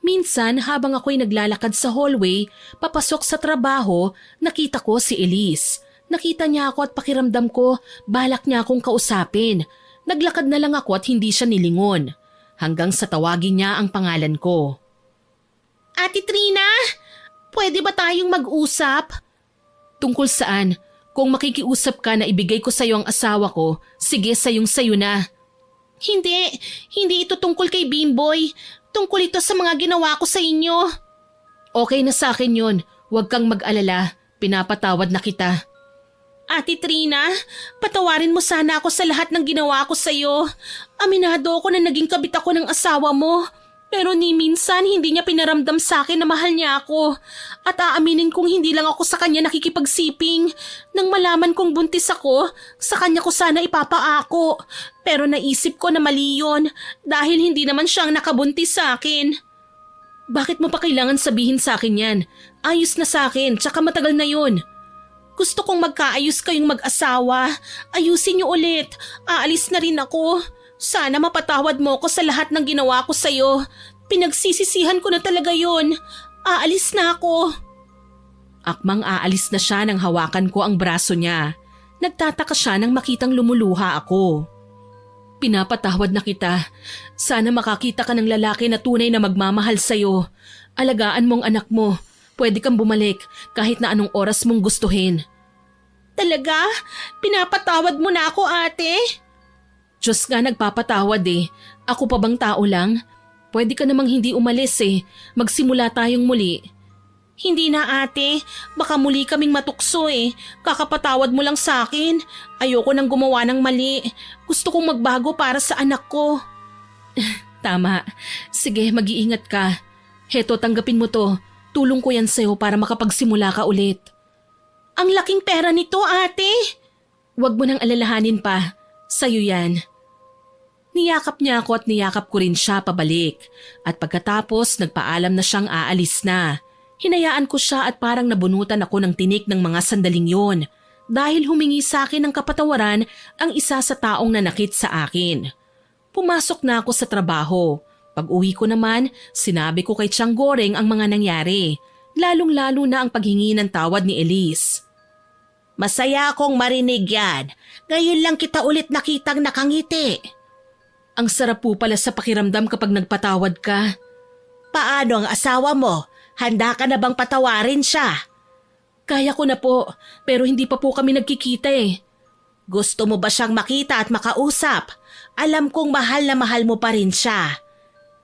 Minsan habang ako'y naglalakad sa hallway, papasok sa trabaho, nakita ko si Elise. Nakita niya ako at pakiramdam ko, balak niya akong kausapin. Naglakad na lang ako at hindi siya nilingon. Hanggang sa tawagin niya ang pangalan ko. Ate Trina, pwede ba tayong mag-usap? Tungkol saan? Kung makikiusap ka na ibigay ko sa'yo ang asawa ko, sige sayo na. Hindi ito tungkol kay Bimboy. Tungkol ito sa mga ginawa ko sa inyo. Okay na sa akin yun. Huwag kang mag-alala. Pinapatawad na kita. Ate Trina, patawarin mo sana ako sa lahat ng ginawa ko sa'yo. Aminado ako na naging kabit ako ng asawa mo. Pero ni minsan hindi niya pinaramdam sa akin na mahal niya ako. At aaminin kong hindi lang ako sa kanya nakikipagsiping. Nang malaman kong buntis ako, sa kanya ko sana ipapaako. Pero naisip ko na mali yun dahil hindi naman siyang nakabuntis sa akin. Bakit mo pa kailangan sabihin sa akin yan? Ayos na sa akin, tsaka matagal na yun. Gusto kong magkaayos kayong mag-asawa. Ayusin niyo ulit. Aalis na rin ako. Sana mapatawad mo ko sa lahat ng ginawa ko sa'yo. Pinagsisisihan ko na talaga yun. Aalis na ako. Akmang aalis na siya nang hawakan ko ang braso niya. Nagtataka siya nang makitang lumuluha ako. Pinapatawad na kita. Sana makakita ka ng lalaki na tunay na magmamahal sa'yo. Alagaan mong anak mo. Pwede kang bumalik kahit na anong oras mong gustuhin. Talaga? Pinapatawad mo na ako, ate? Diyos nga nagpapatawad eh. Ako pa bang tao lang? Pwede ka namang hindi umalis eh. Magsimula tayong muli. Hindi na ate. Baka muli kaming matukso eh. Kakapatawad mo lang sa akin. Ayoko nang gumawa ng mali. Gusto kong magbago para sa anak ko. Tama. Sige, mag-iingat ka. Heto, tanggapin mo to. Tulong ko yan sa'yo para makapagsimula ka ulit. Ang laking pera nito, ate. Huwag mo nang alalahanin pa. Sa'yo yan. Niyakap niya ako at niyakap ko rin siya pabalik. At pagkatapos nagpaalam na siyang aalis na. Hinayaan ko siya at parang nabunutan ako ng tinik ng mga sandaling yon. Dahil humingi sa akin ng kapatawaran ang isa sa taong nanakit sa akin. Pumasok na ako sa trabaho. Pag-uwi ko naman, sinabi ko kay Tiang Goreng ang mga nangyari. Lalong-lalo na ang paghingi ng tawad ni Elise. Masaya akong marinig yan. Ngayon lang kita ulit nakitang nakangiti. Ang sarap po pala sa pakiramdam kapag nagpatawad ka. Paano ang asawa mo? Handa ka na bang patawarin siya? Kaya ko na po, pero hindi pa po kami nagkikita eh. Gusto mo ba siyang makita at makausap? Alam kong mahal na mahal mo pa rin siya.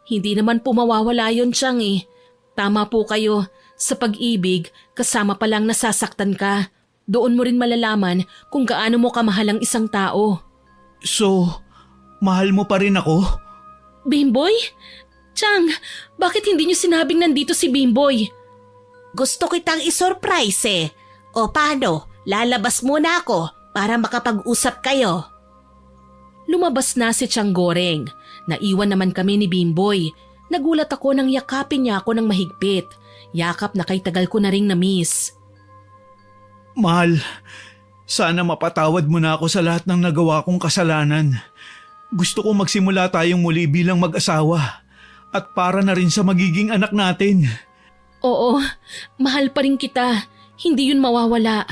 Hindi naman po mawawala yun, Tiang eh. Tama po kayo. Sa pag-ibig, kasama palang nasasaktan ka. Doon mo rin malalaman kung gaano mo kamahal ang isang tao. So, mahal mo pa rin ako? Bimboy? Tiang, bakit hindi niyo sinabing nandito si Bimboy? Gusto kitang isurprise eh. O paano, lalabas muna ako para makapag-usap kayo. Lumabas na si Tiang Goreng. Naiwan naman kami ni Bimboy. Nagulat ako nang yakapin niya ako ng mahigpit. Yakap na kay tagal ko na ring na-miss. Mahal, sana mapatawad mo na ako sa lahat ng nagawa kong kasalanan. Gusto kong magsimula tayong muli bilang mag-asawa at para na rin sa magiging anak natin. Oo, mahal pa rin kita. Hindi yun mawawala.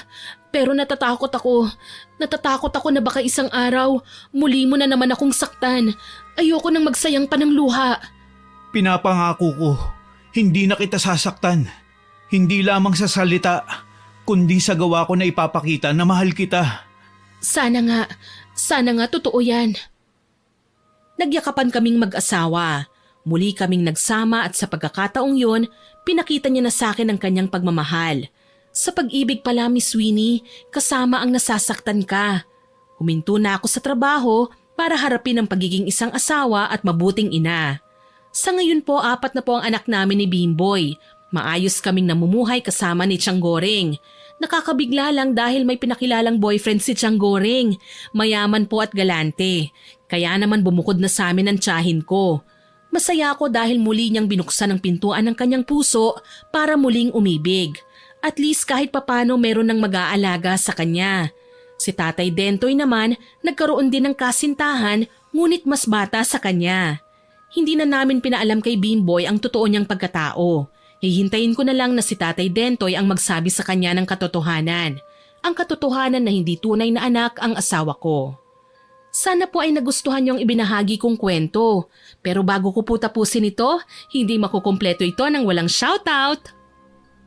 Pero natatakot ako. Natatakot ako na baka isang araw, muli mo na naman akong saktan. Ayoko nang magsayang pa ng luha. Pinapangako ko, hindi na kita sasaktan. Hindi lamang sa salita, kundi sa gawa ko na ipapakita na mahal kita. Sana nga totoo yan. Nagyakapan kaming mag-asawa. Muli kaming nagsama at sa pagkakataong yon, pinakita niya na sa akin ang kanyang pagmamahal. Sa pag-ibig pala, Miss Winnie, kasama ang nasasaktan ka. Huminto na ako sa trabaho para harapin ang pagiging isang asawa at mabuting ina. Sa ngayon po, 4 na po ang anak namin ni Bimboy. Maayos kaming namumuhay kasama ni Tiang Goreng. Nakakabigla lang dahil may pinakilalang boyfriend si Tiang Goreng. Mayaman po at galante. Kaya naman bumukod na sa amin ang tiyahin ko. Masaya ako dahil muli niyang binuksan ang pintuan ng kanyang puso para muling umibig. At least kahit papano meron ng mag-aalaga sa kanya. Si Tatay Dentoy naman nagkaroon din ng kasintahan ngunit mas bata sa kanya. Hindi na namin pinaalam kay Bimboy ang totoo niyang pagkatao. Hihintayin ko na lang na si Tatay Dentoy ang magsabi sa kanya ng katotohanan. Ang katotohanan na hindi tunay na anak ang asawa ko. Sana po ay nagustuhan niyong ibinahagi kong kwento. Pero bago ko po tapusin ito, hindi makukumpleto ito ng walang shoutout.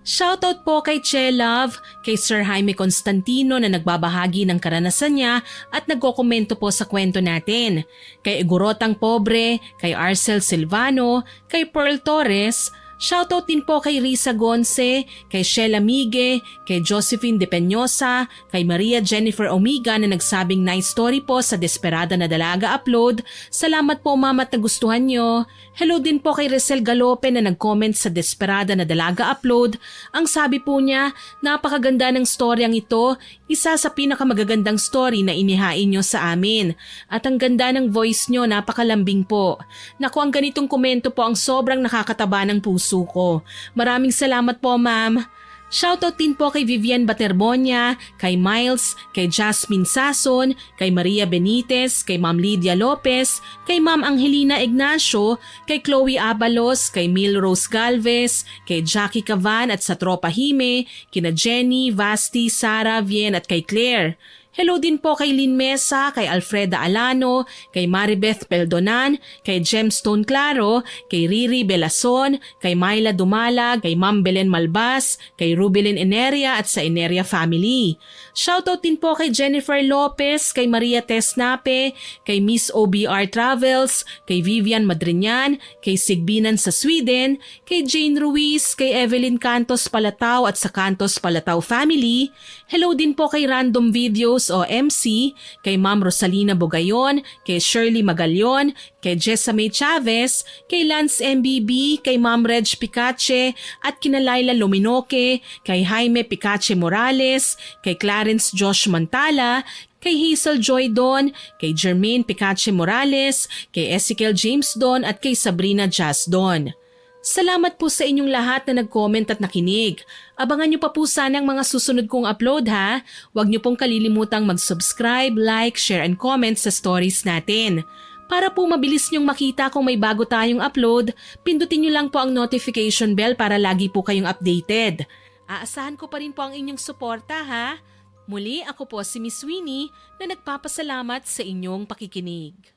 Shoutout po kay Che Love, kay Sir Jaime Constantino na nagbabahagi ng karanasan niya at nagkokomento po sa kwento natin. Kay Igorotang Pobre, kay Arcel Silvano, kay Pearl Torres, Shoutout din po kay Risa Gonce, kay Sheila Migue, kay Josephine De Peñosa, kay Maria Jennifer Omiga na nagsabing nice story po sa Desperada na Dalaga upload. Salamat po ma'am at nagustuhan nyo. Hello din po kay Resel Galope na nag-comment sa Desperada na Dalaga upload. Ang sabi po niya, napakaganda ng storyang ito, isa sa pinakamagagandang story na inihain nyo sa amin. At ang ganda ng voice nyo, napakalambing po. Naku, ang ganitong komento po ang sobrang nakakataba ng puso ko. Maraming salamat po ma'am. Shoutout din po kay Vivian Baterbonia, kay Miles, kay Jasmine Sason, kay Maria Benitez, kay Ma'am Lydia Lopez, kay Ma'am Angelina Ignacio, kay Chloe Abalos, kay Milrose Galvez, kay Jackie Cavan at sa Tropa Hime, kina Jenny, Vasti, Sara, Vien at kay Claire. Hello din po kay Lynn Mesa, kay Alfreda Alano, kay Maribeth Peldonan, kay Gemstone Claro, kay Riri Belason, kay Myla Dumalag, kay Ma'am Belen Malbas, kay Rubilin Eneria at sa Eneria family. Shoutout din po kay Jennifer Lopez, kay Maria Tesnape, kay Miss OBR Travels, kay Vivian Madriñan, kay Sigbinan sa Sweden, kay Jane Ruiz, kay Evelyn Cantos Palatao at sa Cantos Palatao family. Hello din po kay Random Videos o MC, kay Ma'am Rosalina Bogayon, kay Shirley Magalyon, kay Jessamy Chavez, kay Lance MBB, kay Ma'am Reg Picache at kina Laila Luminoque, kay Jaime Picache Morales, kay Clarence Josh Mantala, kay Hazel Joy Don, kay Jermaine Picache Morales, kay Ezekiel James Don at kay Sabrina Jazz Don. Salamat po sa inyong lahat na nag-comment at nakinig. Abangan nyo pa po sana ang mga susunod kong upload ha. Huwag nyo pong kalilimutang mag-subscribe, like, share and comment sa stories natin. Para po mabilis nyong makita kung may bago tayong upload, pindutin nyo lang po ang notification bell para lagi po kayong updated. Aasahan ko pa rin po ang inyong suporta ha. Muli ako po si Miss Winnie na nagpapasalamat sa inyong pakikinig.